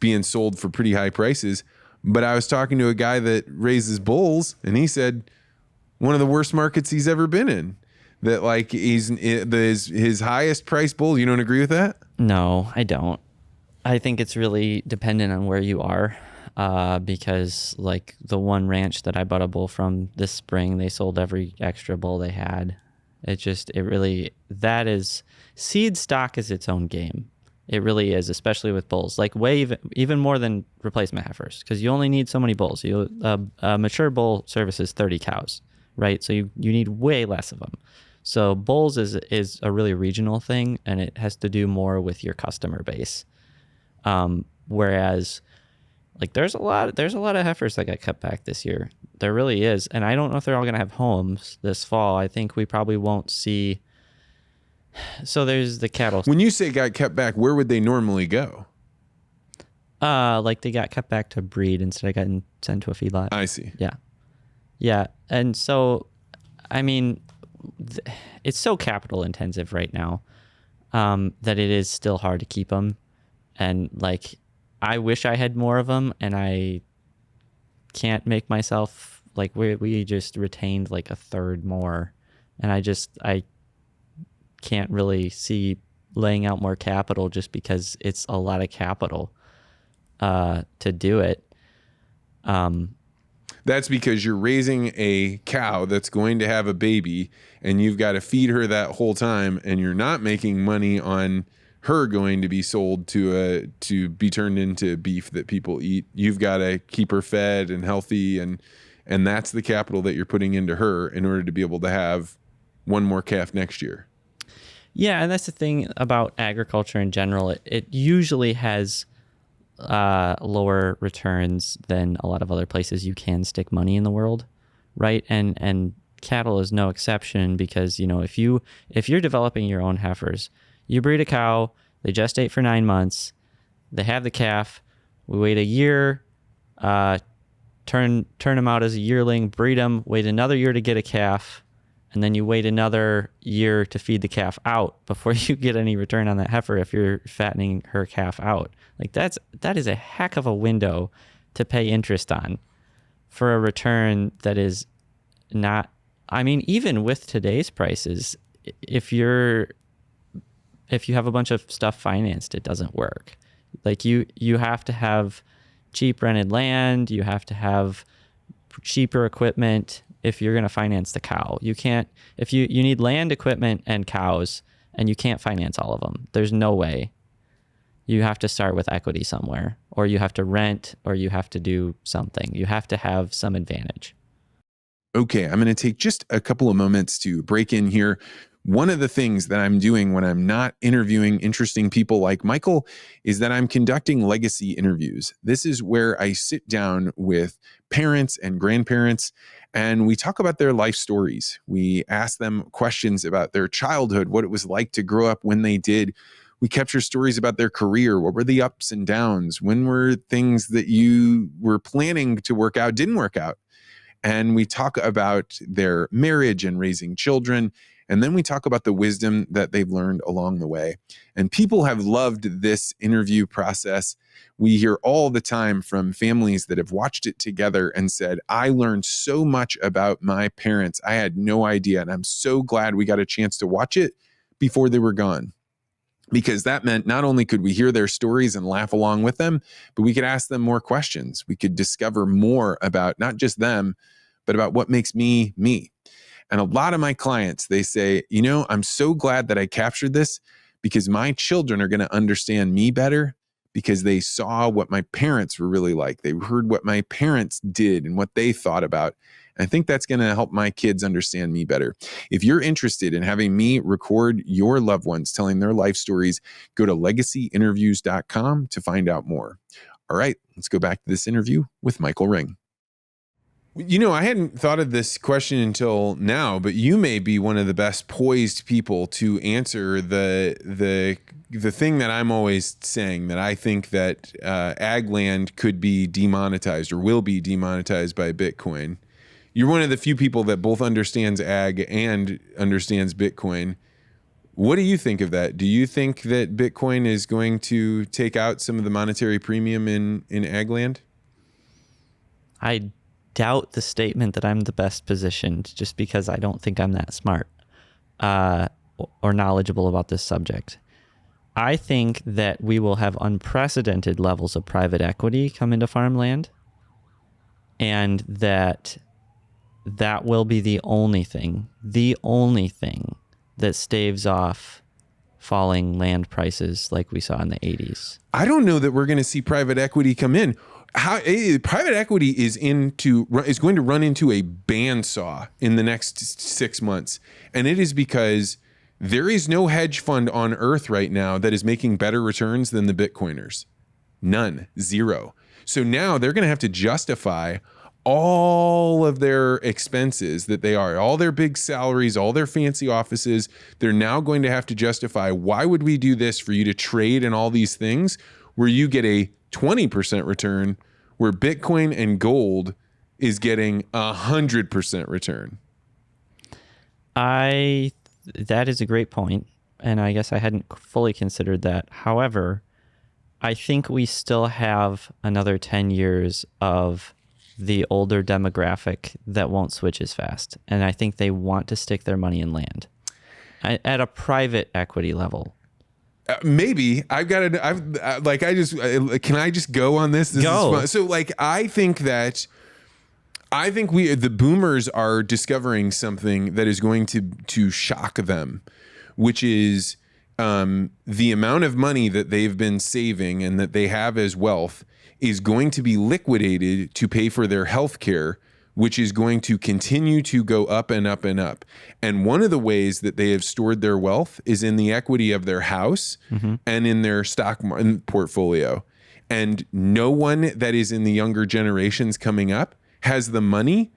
being sold for pretty high prices. But I was talking to a guy that raises bulls, and he said one of the worst markets he's ever been in. That like his highest price bull. You don't agree with that? No, I don't. I think it's really dependent on where you are. Because like the one ranch that I bought a bull from this spring, they sold every extra bull they had. Seed stock is its own game. It really is, especially with bulls, like even more than replacement heifers, because you only need so many bulls. A mature bull services 30 cows, right? So you need way less of them. So bulls is a really regional thing, and it has to do more with your customer base. Whereas like there's a lot of heifers that got cut back this year. There really is. And I don't know if they're all going to have homes this fall. I think we probably won't see. So there's the cattle. When you say got cut back, where would they normally go? Like they got cut back to breed instead of getting sent to a feedlot. I see. Yeah. And so, I mean, it's so capital intensive right now that it is still hard to keep them. And like, I wish I had more of them, and I can't make myself like we just retained like a third more, and I can't really see laying out more capital just because it's a lot of capital to do it. That's because you're raising a cow that's going to have a baby, and you've got to feed her that whole time, and you're not making money on her going to be sold to be turned into beef that people eat. You've got to keep her fed and healthy, and that's the capital that you're putting into her in order to be able to have one more calf next year. Yeah, and that's the thing about agriculture in general. It usually has lower returns than a lot of other places you can stick money in the world, right? And cattle is no exception, because if you're developing your own heifers, you breed a cow, they gestate for 9 months, they have the calf, we wait a year, turn them out as a yearling, breed them, wait another year to get a calf, and then you wait another year to feed the calf out before you get any return on that heifer if you're fattening her calf out. Like that is a heck of a window to pay interest on for a return that is not, I mean, even with today's prices, if you have a bunch of stuff financed, it doesn't work. Like you have to have cheap rented land, you have to have cheaper equipment if you're going to finance the cow. You can't, if you need land, equipment, and cows, and you can't finance all of them. There's no way. You have to start with equity somewhere, or you have to rent, or you have to do something. You have to have some advantage. Okay, I'm going to take just a couple of moments to break in here. One of the things that I'm doing when I'm not interviewing interesting people like Michael is that I'm conducting legacy interviews. This is where I sit down with parents and grandparents, and we talk about their life stories. We ask them questions about their childhood, what it was like to grow up when they did. We capture stories about their career. What were the ups and downs? When were things that you were planning to work out didn't work out? And we talk about their marriage and raising children. And then we talk about the wisdom that they've learned along the way. And people have loved this interview process. We hear all the time from families that have watched it together and said, I learned so much about my parents. I had no idea. And I'm so glad we got a chance to watch it before they were gone. Because that meant not only could we hear their stories and laugh along with them, but we could ask them more questions. We could discover more about not just them, but about what makes me, me. And a lot of my clients, they say, I'm so glad that I captured this because my children are going to understand me better because they saw what my parents were really like. They heard what my parents did and what they thought about. I think that's going to help my kids understand me better. If you're interested in having me record your loved ones telling their life stories, go to legacyinterviews.com to find out more. All right, let's go back to this interview with Michael Ring. You know, I hadn't thought of this question until now, but you may be one of the best poised people to answer the thing that I'm always saying, that I think that ag land could be demonetized or will be demonetized by Bitcoin. You're one of the few people that both understands ag and understands Bitcoin. What do you think of that? Do you think that Bitcoin is going to take out some of the monetary premium in ag land? I doubt the statement that I'm the best positioned, just because I don't think I'm that smart or knowledgeable about this subject. I think that we will have unprecedented levels of private equity come into farmland, and that will be the only thing that staves off falling land prices like we saw in the 80s. I don't know that we're going to see private equity come in. Private equity is going to run into a bandsaw in the next 6 months. And it is because there is no hedge fund on earth right now that is making better returns than the Bitcoiners. None. Zero. So now they're going to have to justify all of their expenses all their big salaries, all their fancy offices. They're now going to have to justify, why would we do this for you to trade in all these things where you get a 20% return, where Bitcoin and gold is getting 100% return? That is a great point, and I guess I hadn't fully considered that. However, I think we still have another 10 years of the older demographic that won't switch as fast, and I think they want to stick their money in land at a private equity level. Maybe I've got to. Can I just go on this? Go. Is fun. So, I think the boomers are discovering something that is going to shock them, which is the amount of money that they've been saving and that they have as wealth is going to be liquidated to pay for their health care, which is going to continue to go up and up and up. And one of the ways that they have stored their wealth is in the equity of their house and in their stock portfolio. And no one that is in the younger generations coming up has the money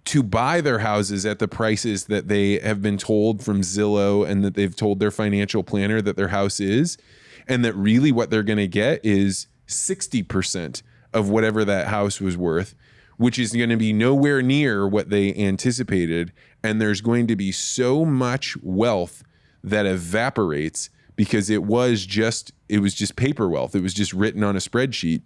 to buy their houses at the prices that they have been told from Zillow and that they've told their financial planner that their house is. And that really what they're going to get is 60% of whatever that house was worth, which is going to be nowhere near what they anticipated. And there's going to be so much wealth that evaporates because it was just paper wealth. It was just written on a spreadsheet.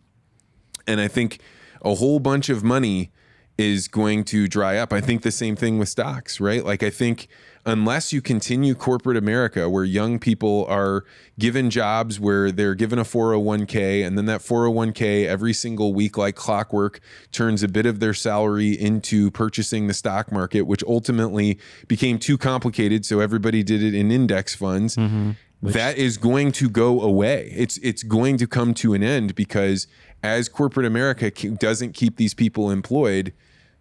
And I think a whole bunch of money is going to dry up. I think the same thing with stocks, right? I think unless you continue corporate America, where young people are given jobs where they're given a 401k, and then that 401k every single week, like clockwork, turns a bit of their salary into purchasing the stock market, which ultimately became too complicated. So everybody did it in index funds. That is going to go away. It's going to come to an end, because as corporate America doesn't keep these people employed,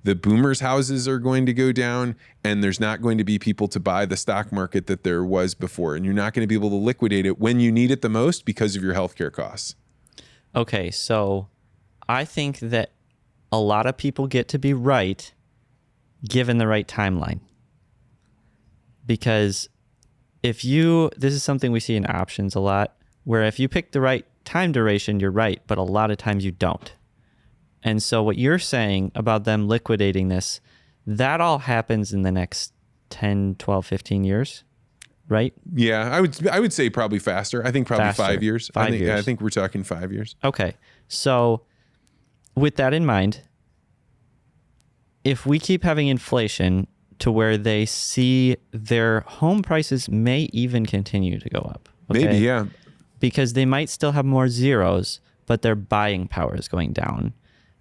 the boomers' houses are going to go down, and there's not going to be people to buy the stock market that there was before. And you're not going to be able to liquidate it when you need it the most because of your healthcare costs. Okay, so I think that a lot of people get to be right given the right timeline. Because this is something we see in options a lot, where if you pick the right time duration, you're right, but a lot of times you don't. And so what you're saying about them liquidating this, that all happens in the next 10, 12, 15 years, right? Yeah, I would say probably faster. I think probably 5 years. 5 years. I think we're talking 5 years. Okay. So with that in mind, if we keep having inflation to where they see their home prices may even continue to go up. Okay? Maybe, yeah. Because they might still have more zeros, but their buying power is going down.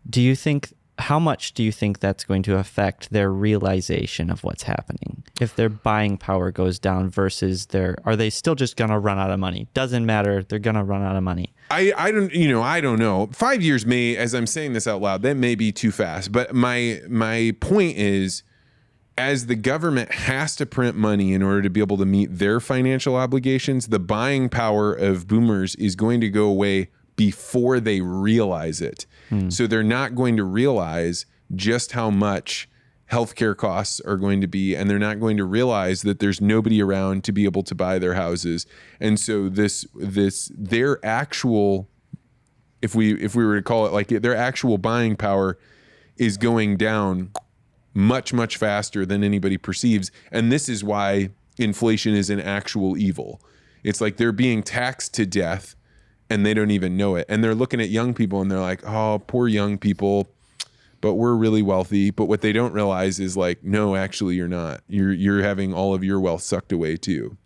Do you think how much do you think that's going to affect their realization of what's happening? If their buying power goes down versus are they still just going to run out of money? Doesn't matter. They're going to run out of money. I don't know. 5 years may, as I'm saying this out loud, that may be too fast. But my point is, as the government has to print money in order to be able to meet their financial obligations, the buying power of boomers is going to go away before they realize it. So they're not going to realize just how much healthcare costs are going to be, and they're not going to realize that there's nobody around to be able to buy their houses. And so their actual, if we were to call it like their actual buying power is going down much, much faster than anybody perceives. And this is why inflation is an actual evil. It's like they're being taxed to death and they don't even know it. And they're looking at young people and they're like, oh, poor young people, but we're really wealthy. But what they don't realize is like, no, actually you're not. You're having all of your wealth sucked away too.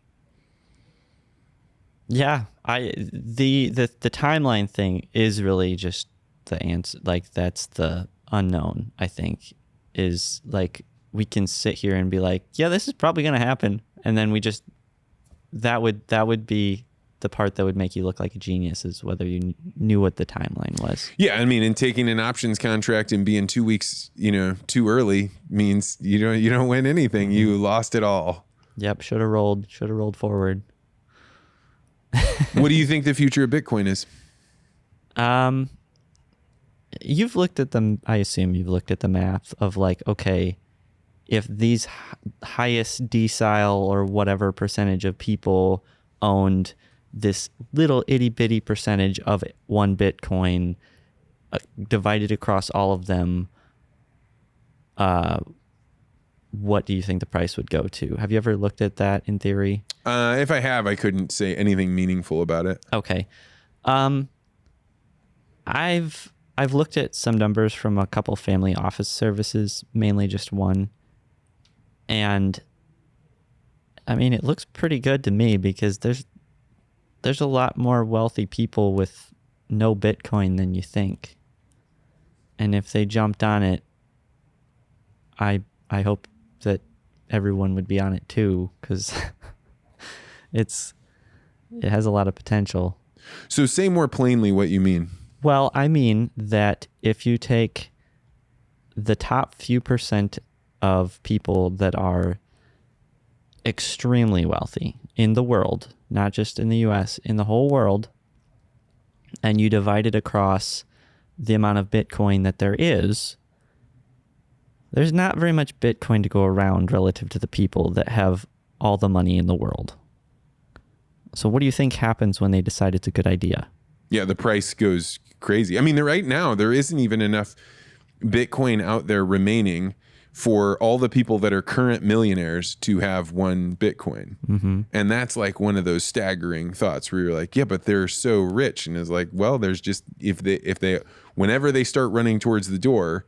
Yeah, the timeline thing is really just the answer. Like that's the unknown, I think, is like we can sit here and be like, yeah, this is probably going to happen. And then we just, that would be the part that would make you look like a genius, is whether you knew what the timeline was. Yeah, I mean, and taking an options contract and being 2 weeks, too early means you don't win anything. You lost it all. Yep, should have rolled forward. What do you think the future of Bitcoin is? You've looked at them. I assume you've looked at the math of like, okay, if these highest decile or whatever percentage of people owned this little itty bitty percentage of one Bitcoin divided across all of them, what do you think the price would go to? Have you ever looked at that in theory? If I have, I couldn't say anything meaningful about it. Okay. I've looked at some numbers from a couple family office services, mainly just one. And I mean, it looks pretty good to me because there's a lot more wealthy people with no Bitcoin than you think. And if they jumped on it, I hope that everyone would be on it too, because it has a lot of potential. So say more plainly what you mean. Well, I mean that if you take the top few percent of people that are extremely wealthy in the world, not just in the US, in the whole world, and you divide it across the amount of Bitcoin that there's not very much Bitcoin to go around relative to the people that have all the money in the world. So what do you think happens when they decide it's a good idea? Yeah, the price goes crazy. I mean, right now, there isn't even enough Bitcoin out there remaining for all the people that are current millionaires to have one Bitcoin. Mm-hmm. And that's like one of those staggering thoughts where you're like, yeah, but they're so rich. And it's like, well, there's just, whenever they start running towards the door,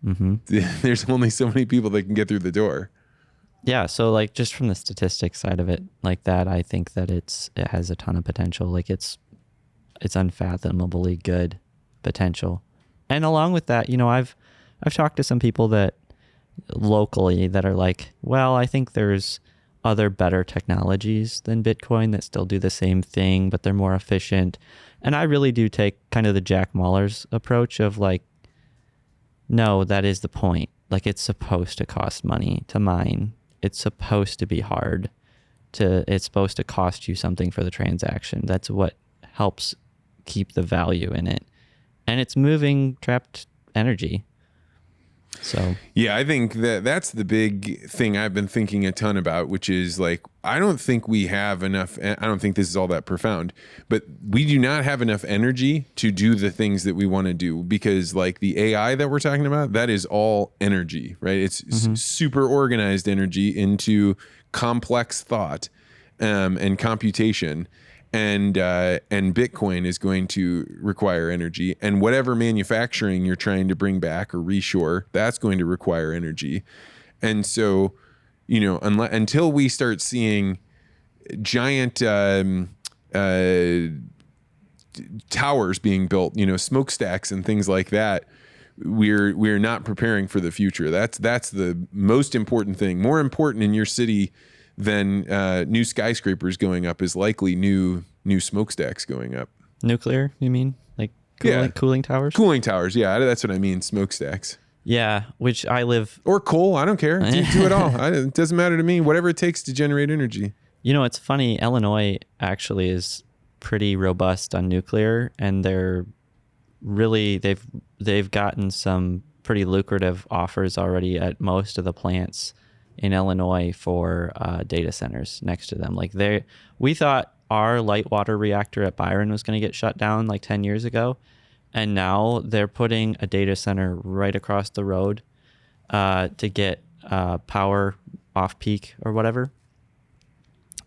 mm-hmm. there's only so many people that can get through the door. Yeah. So like just from the statistics side of it like that, I think that it has a ton of potential. Like it's unfathomably good potential. And along with that, I've talked to some people that locally that are like, well, I think there's other better technologies than Bitcoin that still do the same thing, but they're more efficient. And I really do take kind of the Jack Mallers approach of like, no, that is the point. Like it's supposed to cost money to mine. It's supposed to be hard it's supposed to cost you something for the transaction. That's what helps keep the value in it. And it's moving trapped energy. So yeah, I think that's the big thing I've been thinking a ton about, which is like, I don't think we have enough. I don't think this is all that profound, but we do not have enough energy to do the things that we want to do, because like the AI that we're talking about, that is all energy, right? It's mm-hmm. super organized energy into complex thought and computation. And Bitcoin is going to require energy, and whatever manufacturing you're trying to bring back or reshore, that's going to require energy. And so, until we start seeing giant towers being built, smokestacks and things like that, we're not preparing for the future. That's the most important thing. More important in your city than new skyscrapers going up is likely new smokestacks going up. Nuclear, you mean? Like cooling towers? Cooling towers, yeah, that's what I mean, smokestacks. Yeah, which I live... Or coal, I don't care. Do it all. It doesn't matter to me. Whatever it takes to generate energy. You know, it's funny. Illinois actually is pretty robust on nuclear, and they're really... They've gotten some pretty lucrative offers already at most of the plants in Illinois for data centers next to them. Like we thought our light water reactor at Byron was going to get shut down like 10 years ago. And now they're putting a data center right across the road to get power off peak or whatever.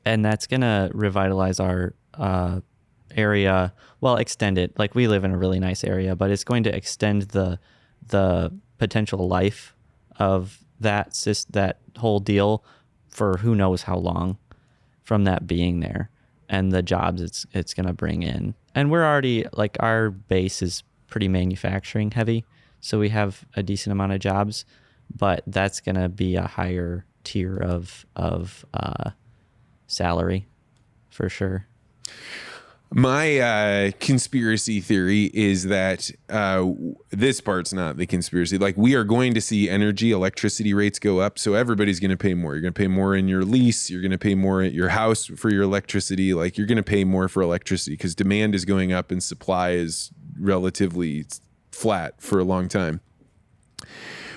And that's going to revitalize our area. Well, extend it. Like, we live in a really nice area, but it's going to extend the potential life of that whole deal for who knows how long from that being there, and the jobs it's going to bring in. And we're already, like, our base is pretty manufacturing heavy, so we have a decent amount of jobs, but that's going to be a higher tier of salary for sure. My conspiracy theory is that this part's not the conspiracy. Like, we are going to see electricity rates go up, so everybody's going to pay more. You're going to pay more in your lease. You're going to pay more at your house for your electricity. Like, you're going to pay more for electricity because demand is going up and supply is relatively flat for a long time.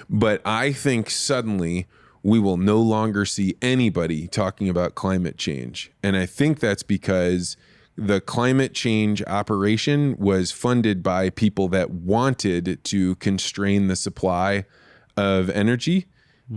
But I think suddenly we will no longer see anybody talking about climate change. And I think that's because the climate change operation was funded by people that wanted to constrain the supply of energy.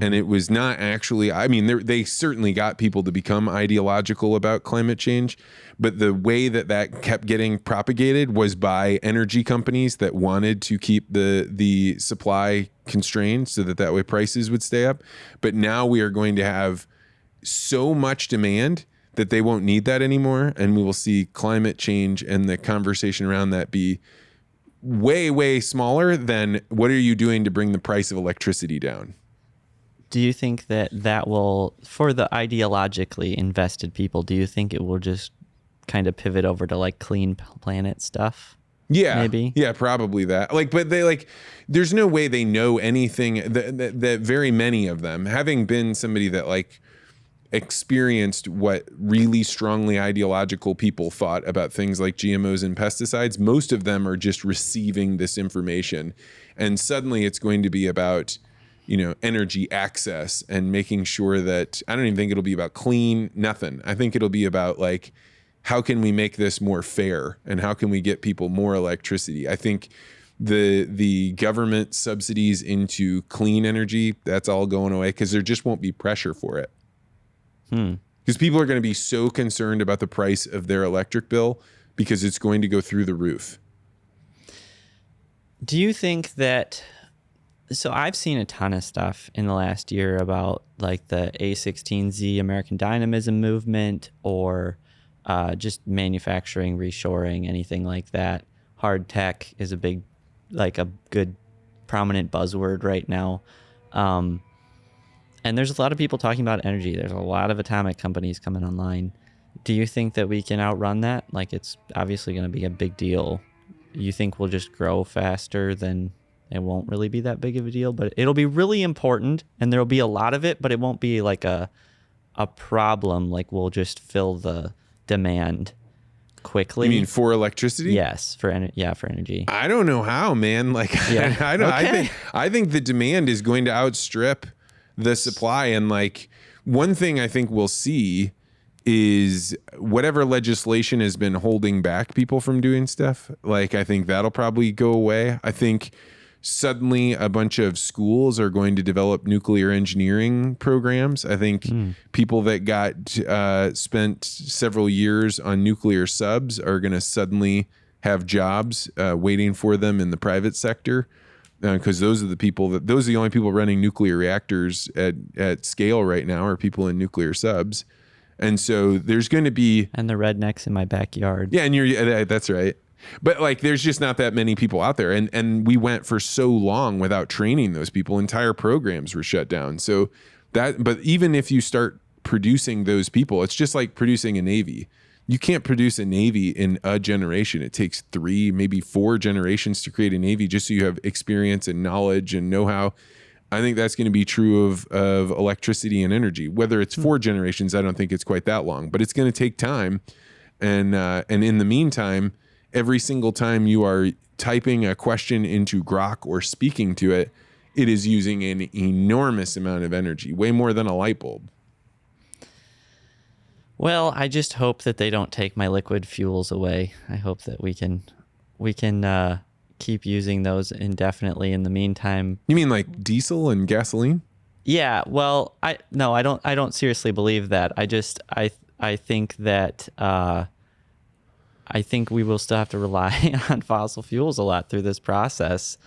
And it was not actually, I mean, they certainly got people to become ideological about climate change, but the way that kept getting propagated was by energy companies that wanted to keep the supply constrained so that way prices would stay up. But now we are going to have so much demand that they won't need that anymore, and we will see climate change and the conversation around that be way, way smaller than what are you doing to bring the price of electricity down? Do you think that will, for the ideologically invested people, do you think it will just kind of pivot over to like clean planet stuff? Yeah, maybe. Yeah, probably that. Like, but there's no way they know anything. That very many of them, having been somebody that like experienced what really strongly ideological people thought about things like GMOs and pesticides, most of them are just receiving this information, and suddenly it's going to be about, energy access and making sure that, I don't even think it'll be about clean, nothing. I think it'll be about like, how can we make this more fair and how can we get people more electricity? I think the government subsidies into clean energy, that's all going away because there just won't be pressure for it. Because people are going to be so concerned about the price of their electric bill because it's going to go through the roof. Do you think that... So I've seen a ton of stuff in the last year about like the A16Z American dynamism movement, or just manufacturing, reshoring, anything like that. Hard tech is a good prominent buzzword right now. And there's a lot of people talking about energy. There's a lot of atomic companies coming online. Do you think that we can outrun that? Like, it's obviously going to be a big deal. You think we'll just grow faster than... It won't really be that big of a deal, but it'll be really important, and there'll be a lot of it, but it won't be like a problem. Like, we'll just fill the demand quickly. You mean for electricity? Yes, for energy. I don't know how, man. Like, yeah. I don't. Okay. I think the demand is going to outstrip the supply, and like one thing I think we'll see is whatever legislation has been holding back people from doing stuff. Like, I think that'll probably go away. I think suddenly a bunch of schools are going to develop nuclear engineering programs. I think people that got spent several years on nuclear subs are going to suddenly have jobs waiting for them in the private sector, because those are the only people running nuclear reactors at scale right now are people in nuclear subs. And so there's going to be... And the rednecks in my backyard. Yeah, and that's right. But like, there's just not that many people out there. And we went for so long without training those people. Entire programs were shut down. So but even if you start producing those people, it's just like producing a Navy. You can't produce a Navy in a generation. It takes 3, maybe 4 generations to create a Navy just so you have experience and knowledge and know-how. I think that's going to be true of electricity and energy. Whether it's 4 generations, I don't think it's quite that long, but it's going to take time. And in the meantime, every single time you are typing a question into Grok or speaking to it, it is using an enormous amount of energy, way more than a light bulb. Well, I just hope that they don't take my liquid fuels away. I hope that we can keep using those indefinitely. In the meantime, you mean like diesel and gasoline? Yeah. Well, I don't seriously believe that. I think that I think we will still have to rely on fossil fuels a lot through this process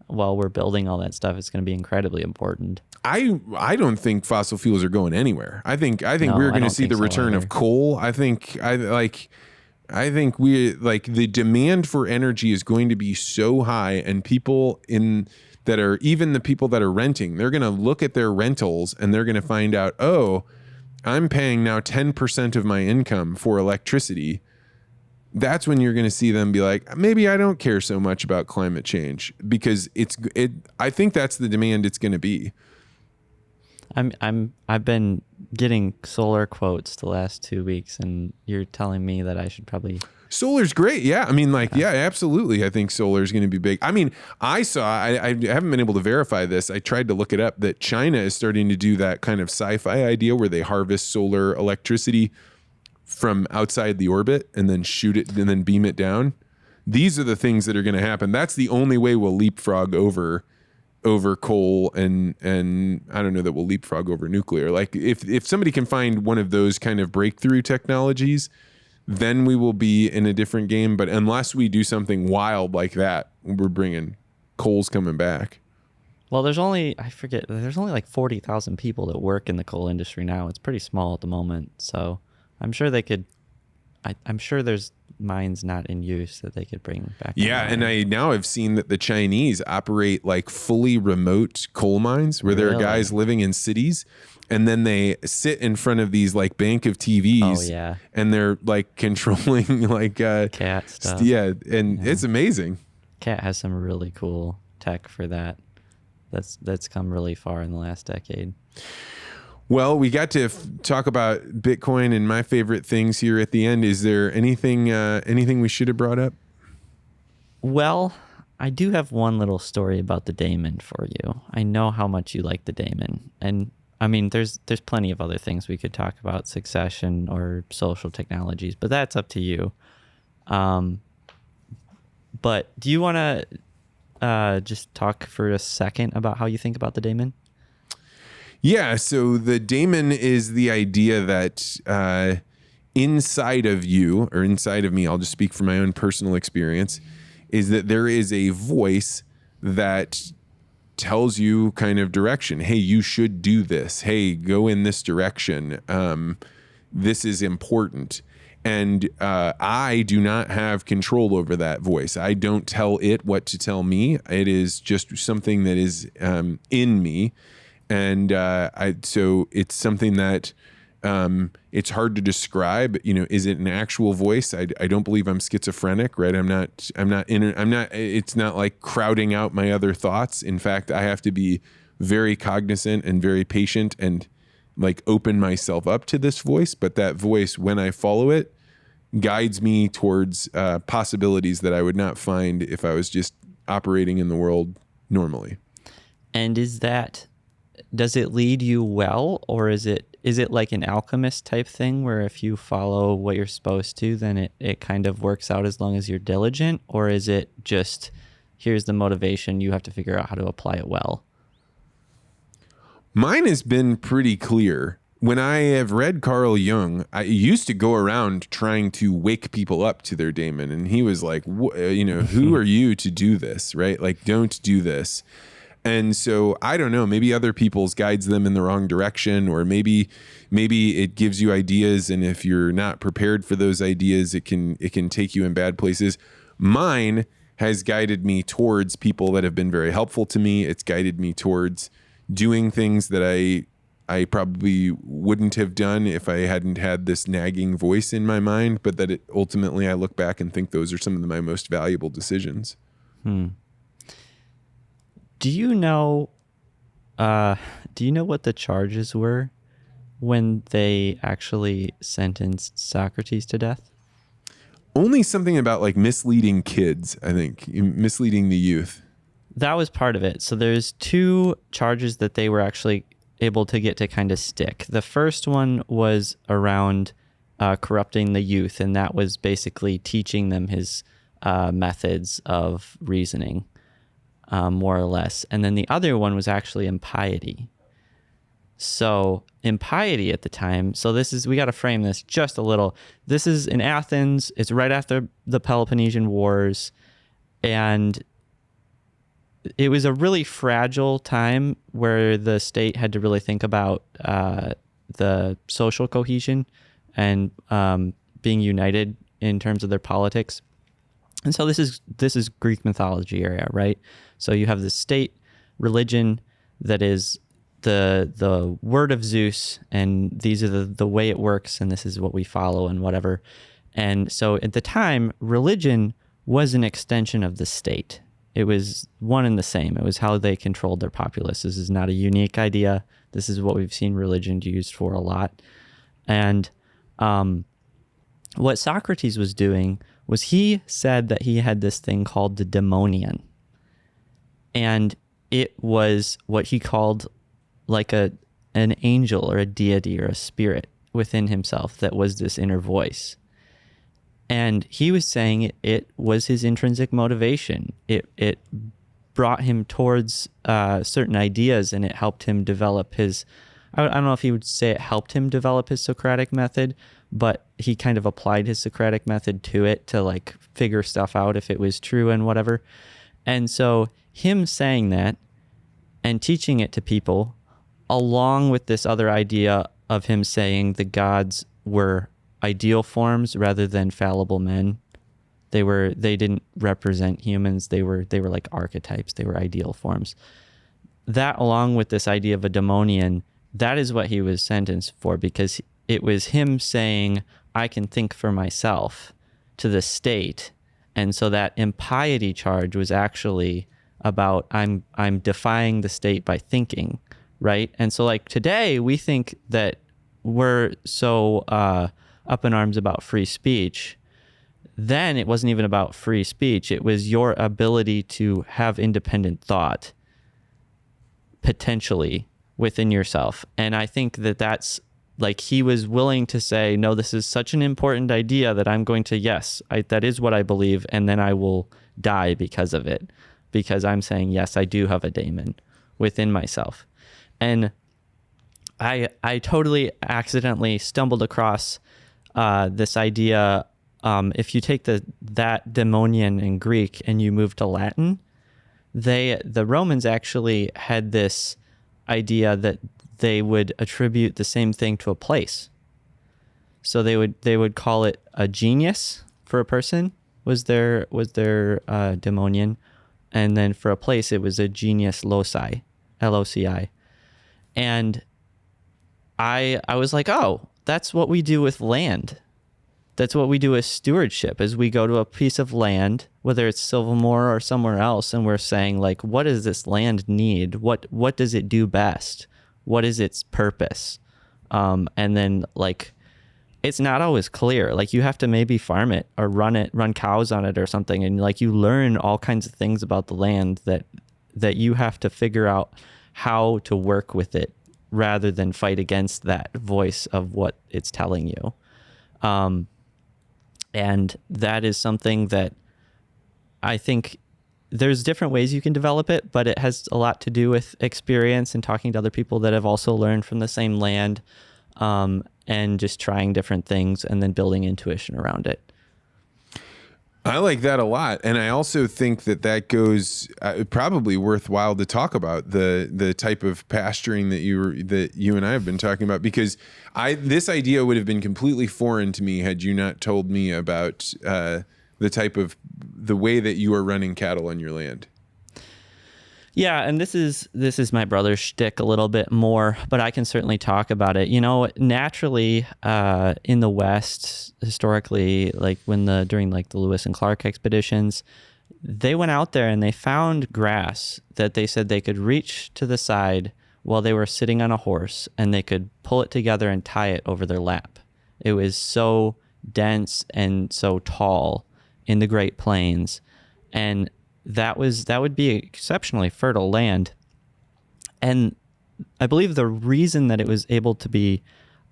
while we're building all that stuff. It's going to be incredibly important. I don't think fossil fuels are going anywhere. I think we're going to see the return of coal. I think we the demand for energy is going to be so high, and people even the people that are renting, they're going to look at their rentals and they're going to find out, oh, I'm paying now 10% of my income for electricity. That's when you're going to see them be like, maybe I don't care so much about climate change, because I think that's the demand it's going to be. I've been getting solar quotes the last 2 weeks, and you're telling me that I should probably. Solar's great. Yeah. I mean, yeah, absolutely. I think solar is going to be big. I mean, I haven't been able to verify this. I tried to look it up, that China is starting to do that kind of sci-fi idea where they harvest solar electricity from outside the orbit and then shoot it and then beam it down. These are the things that are going to happen. That's the only way we'll leapfrog over coal, and I don't know that we'll leapfrog over nuclear. Like if somebody can find one of those kind of breakthrough technologies, then we will be in a different game. But unless we do something wild like that, coal's coming back. Well, there's only like 40,000 people that work in the coal industry now. It's pretty small at the moment. So I'm sure they could, I'm sure there's mines not in use that they could bring back. Yeah, and I now have seen that the Chinese operate like fully remote coal mines where there are guys living in cities, and then they sit in front of these like bank of TVs. Oh yeah, and they're like controlling like cat stuff. Yeah, and it's amazing. Cat has some really cool tech for that. That's come really far in the last decade. Well, we got to talk about Bitcoin and my favorite things here at the end. Is there anything we should have brought up? Well, I do have one little story about the Daemon for you. I know how much you like the Daemon, and I mean, there's plenty of other things we could talk about, succession or social technologies, but that's up to you. But do you want to just talk for a second about how you think about the Daemon? Yeah, so the Daemon is the idea that inside of you, or inside of me, I'll just speak from my own personal experience, is that there is a voice that tells you kind of direction. Hey, you should do this. Hey, go in this direction. This is important. And I do not have control over that voice. I don't tell it what to tell me. It is just something that is in me. And so it's something that it's hard to describe. You know, is it an actual voice? I don't believe I'm schizophrenic, right? It's not like crowding out my other thoughts. In fact, I have to be very cognizant and very patient and like open myself up to this voice. But that voice, when I follow it, guides me towards possibilities that I would not find if I was just operating in the world normally. And does it lead you well, or is it like an alchemist type thing where if you follow what you're supposed to, then it kind of works out as long as you're diligent? Or is it just, here's the motivation, you have to figure out how to apply it well? Mine has been pretty clear. When I have read Carl Jung, I used to go around trying to wake people up to their daemon. And he was like, who are you to do this, right? Like, don't do this. And so I don't know, maybe other people's guides them in the wrong direction, or maybe it gives you ideas. And if you're not prepared for those ideas, it can take you in bad places. Mine has guided me towards people that have been very helpful to me. It's guided me towards doing things that I probably wouldn't have done if I hadn't had this nagging voice in my mind, but that ultimately I look back and think those are some of my most valuable decisions. Do you know what the charges were when they actually sentenced Socrates to death? Only something about like misleading kids, I think, misleading the youth. That was part of it. So there's 2 charges that they were actually able to get to kind of stick. The first one was around corrupting the youth, and that was basically teaching them his methods of reasoning, more or less. And then the other one was actually impiety. So impiety at the time, so we got to frame this just a little. This is in Athens. It's right after the Peloponnesian Wars, and it was a really fragile time where the state had to really think about the social cohesion and being united in terms of their politics. And so this is Greek mythology area, right? So you have the state religion that is the word of Zeus, and these are the way it works, and this is what we follow and whatever. And so at the time, religion was an extension of the state. It was one and the same. It was how they controlled their populace. This is not a unique idea. This is what we've seen religion used for a lot. And what Socrates was doing was he said that he had this thing called the daemonian. And it was what he called like an angel or a deity or a spirit within himself that was this inner voice. And he was saying it was his intrinsic motivation. It brought him towards certain ideas, and it helped him develop his, I don't know if he would say it helped him develop his Socratic method, but he kind of applied his Socratic method to it to like figure stuff out if it was true and whatever. And so him saying that and teaching it to people, along with this other idea of him saying the gods were ideal forms rather than fallible men. They didn't represent humans. They were like archetypes. They were ideal forms. That, along with this idea of a daemonian, that is what he was sentenced for, because it was him saying, I can think for myself to the state. And so that impiety charge was actually about I'm defying the state by thinking, right? And so like today we think that we're so up in arms about free speech. Then it wasn't even about free speech. It was your ability to have independent thought potentially within yourself. And I think that that's like he was willing to say, no, this is such an important idea that I'm going to, that is what I believe. And then I will die because of it, because I'm saying, yes, I do have a daemon within myself. And I totally accidentally stumbled across this idea. If you take that daemonian in Greek and you move to Latin, the Romans actually had this idea that they would attribute the same thing to a place. So they would call it a genius for a person was their daemonian, and then for a place it was a genius loci, L-O-C-I. And I was like, oh, that's what we do with land. That's what we do with stewardship, is we go to a piece of land, whether it's Silvermore or somewhere else, and we're saying, like, what does this land need? What does it do best? What is its purpose? And then, like, it's not always clear. Like, you have to maybe farm it or run cows on it or something, and, like, you learn all kinds of things about the land that you have to figure out how to work with it rather than fight against that voice of what it's telling you. And that is something that I think there's different ways you can develop it, but it has a lot to do with experience and talking to other people that have also learned from the same land, and just trying different things and then building intuition around it. I like that a lot. And I also think that goes probably worthwhile to talk about the type of pasturing that you and I have been talking about, because this idea would have been completely foreign to me had you not told me about the the way that you are running cattle on your land? Yeah, and this is my brother's shtick a little bit more, but I can certainly talk about it. Naturally, in the West, historically, like during the Lewis and Clark expeditions, they went out there and they found grass that they said they could reach to the side while they were sitting on a horse, and they could pull it together and tie it over their lap. It was so dense and so tall in the Great Plains, and that would be exceptionally fertile land. And I believe the reason that it was able to be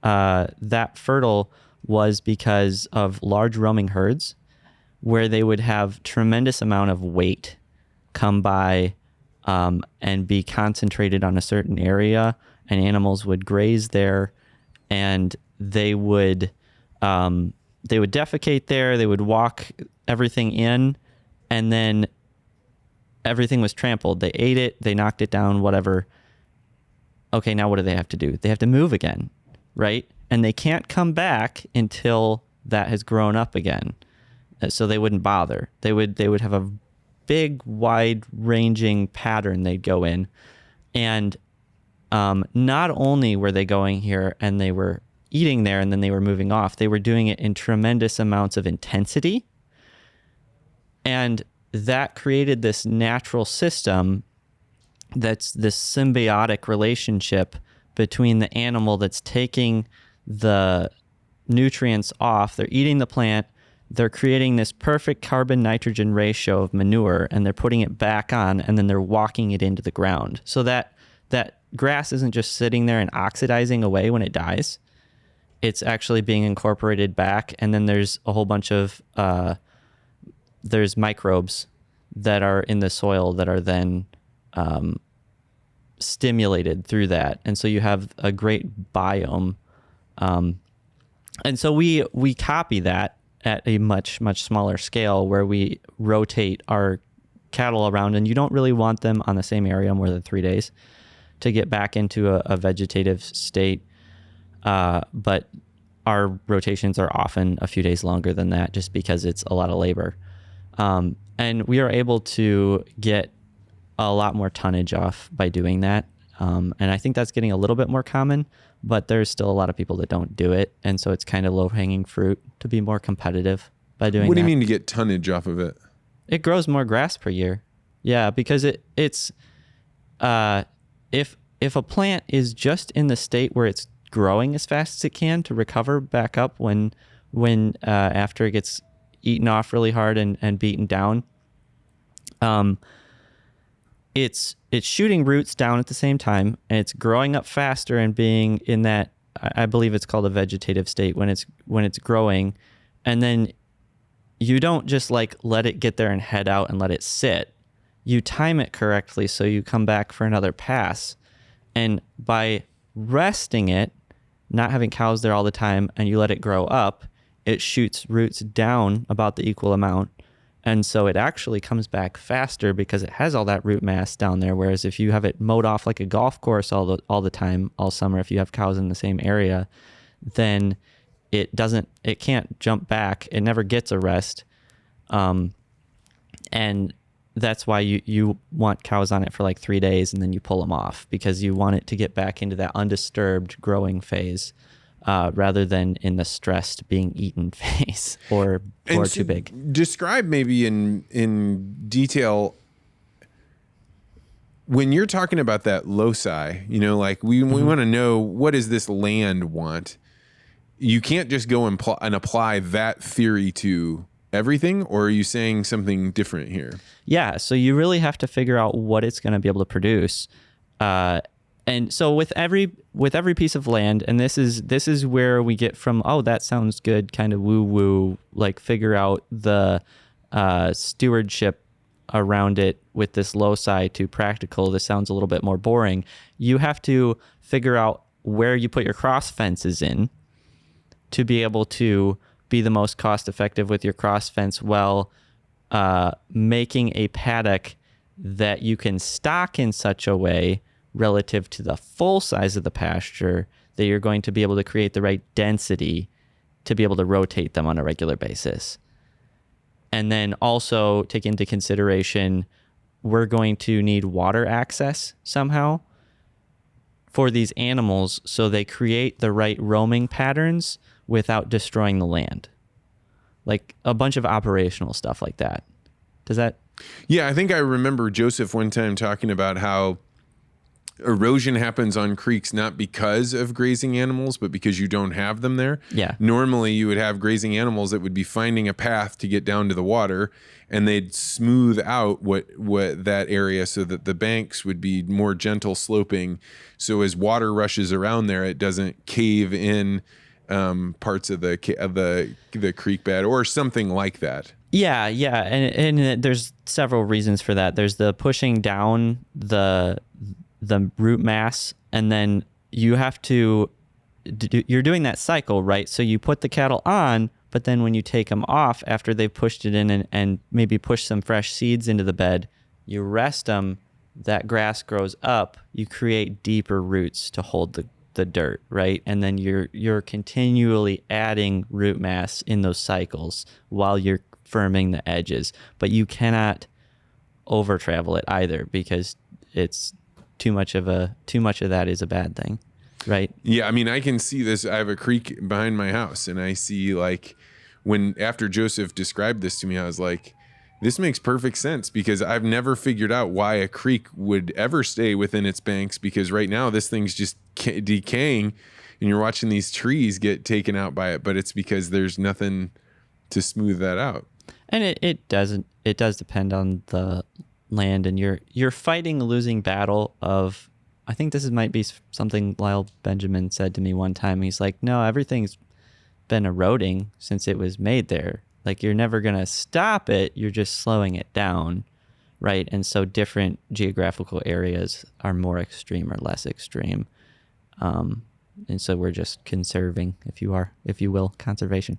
that fertile was because of large roaming herds, where they would have tremendous amount of weight come by and be concentrated on a certain area, and animals would graze there, and they would defecate there, they would walk everything in, and then everything was trampled. They ate it, they knocked it down, whatever. Okay, now what do they have to do? They have to move again, right? And they can't come back until that has grown up again. So they wouldn't bother. They would have a big, wide-ranging pattern they'd go in. And not only were they going here and they were eating there and then they were moving off, they were doing it in tremendous amounts of intensity. And that created this natural system that's this symbiotic relationship between the animal that's taking the nutrients off. They're eating the plant. They're creating this perfect carbon-nitrogen ratio of manure, and they're putting it back on, and then they're walking it into the ground. So that grass isn't just sitting there and oxidizing away when it dies. It's actually being incorporated back, and then there's a whole bunch of there's microbes that are in the soil that are then stimulated through that. And so you have a great biome. And so we copy that at a much, much smaller scale, where we rotate our cattle around, and you don't really want them on the same area more than 3 days to get back into a vegetative state. But our rotations are often a few days longer than that, just because it's a lot of labor. And we are able to get a lot more tonnage off by doing that. And I think that's getting a little bit more common, but there's still a lot of people that don't do it. And so it's kind of low-hanging fruit to be more competitive by doing that. What do you mean to get tonnage off of it? It grows more grass per year. Yeah, because it's if a plant is just in the state where it's growing as fast as it can to recover back up when after it gets eaten off really hard and beaten down, it's shooting roots down at the same time, and it's growing up faster and being in that, I believe it's called a vegetative state when it's growing. And then you don't just like let it get there and head out and let it sit. You time it correctly so you come back for another pass. And by resting it, not having cows there all the time, and you let it grow up, it shoots roots down about the equal amount. And so it actually comes back faster because it has all that root mass down there. Whereas if you have it mowed off like a golf course all the time, all summer, if you have cows in the same area, then it can't jump back. It never gets a rest. And that's why you want cows on it for like 3 days, and then you pull them off, because you want it to get back into that undisturbed growing phase. Rather than in the stressed being eaten phase or too big. Describe maybe in detail when you're talking about that loci, like we want to know, what does this land want? You can't just go and apply that theory to everything, or are you saying something different here? Yeah, so you really have to figure out what it's going to be able to produce. And so with every piece of land, and this is where we get from, oh, that sounds good, kind of woo-woo, like figure out the stewardship around it with this loci, to practical, this sounds a little bit more boring. You have to figure out where you put your cross fences in to be able to be the most cost effective with your cross fence, while making a paddock that you can stock in such a way relative to the full size of the pasture that you're going to be able to create the right density to be able to rotate them on a regular basis. And then also take into consideration, we're going to need water access somehow for these animals so they create the right roaming patterns without destroying the land. Like a bunch of operational stuff like that. Does that? Yeah, I think I remember Joseph one time talking about how erosion happens on creeks not because of grazing animals, but because you don't have them there. Yeah. Normally, you would have grazing animals that would be finding a path to get down to the water, and they'd smooth out what that area so that the banks would be more gentle sloping. So as water rushes around there, it doesn't cave in parts of the creek bed or something like that. Yeah, and there's several reasons for that. There's the pushing down the root mass, and then you have to you're doing that cycle, right? So you put the cattle on, but then when you take them off after they've pushed it in and maybe push some fresh seeds into the bed, you rest them, that grass grows up, you create deeper roots to hold the dirt, right? And then you're continually adding root mass in those cycles while you're firming the edges, but you cannot over travel it either, because it's too much of that is a bad thing, right? Yeah, I mean, I can see this. I have a creek behind my house, and I see, like, after Joseph described this to me, I was like, this makes perfect sense, because I've never figured out why a creek would ever stay within its banks, because right now this thing's just decaying and you're watching these trees get taken out by it, but it's because there's nothing to smooth that out. And it does depend on the land, and you're fighting a losing battle of, I think this might be something Lyle Benjamin said to me one time. He's like, no, everything's been eroding since it was made there. Like, you're never going to stop it. You're just slowing it down, right? And so different geographical areas are more extreme or less extreme. And so we're just conserving, if you will, conservation.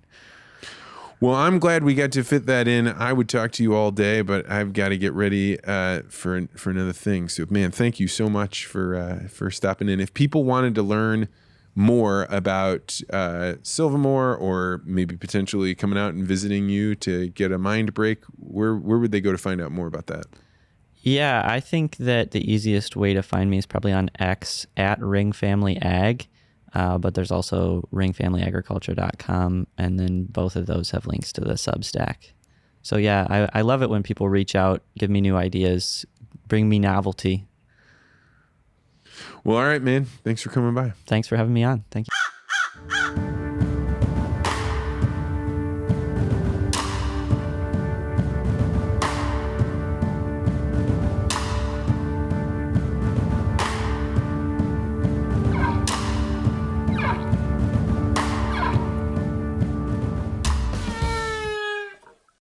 Well, I'm glad we got to fit that in. I would talk to you all day, but I've got to get ready for another thing. So, man, thank you so much for stopping in. If people wanted to learn more about Silvermore, or maybe potentially coming out and visiting you to get a mind break, where would they go to find out more about that? Yeah, I think that the easiest way to find me is probably on X at @ringfamilyag. But there's also ringfamilyagriculture.com, and then both of those have links to the Substack. So yeah, I love it when people reach out, give me new ideas, bring me novelty. Well, all right, man. Thanks for coming by. Thanks for having me on. Thank you.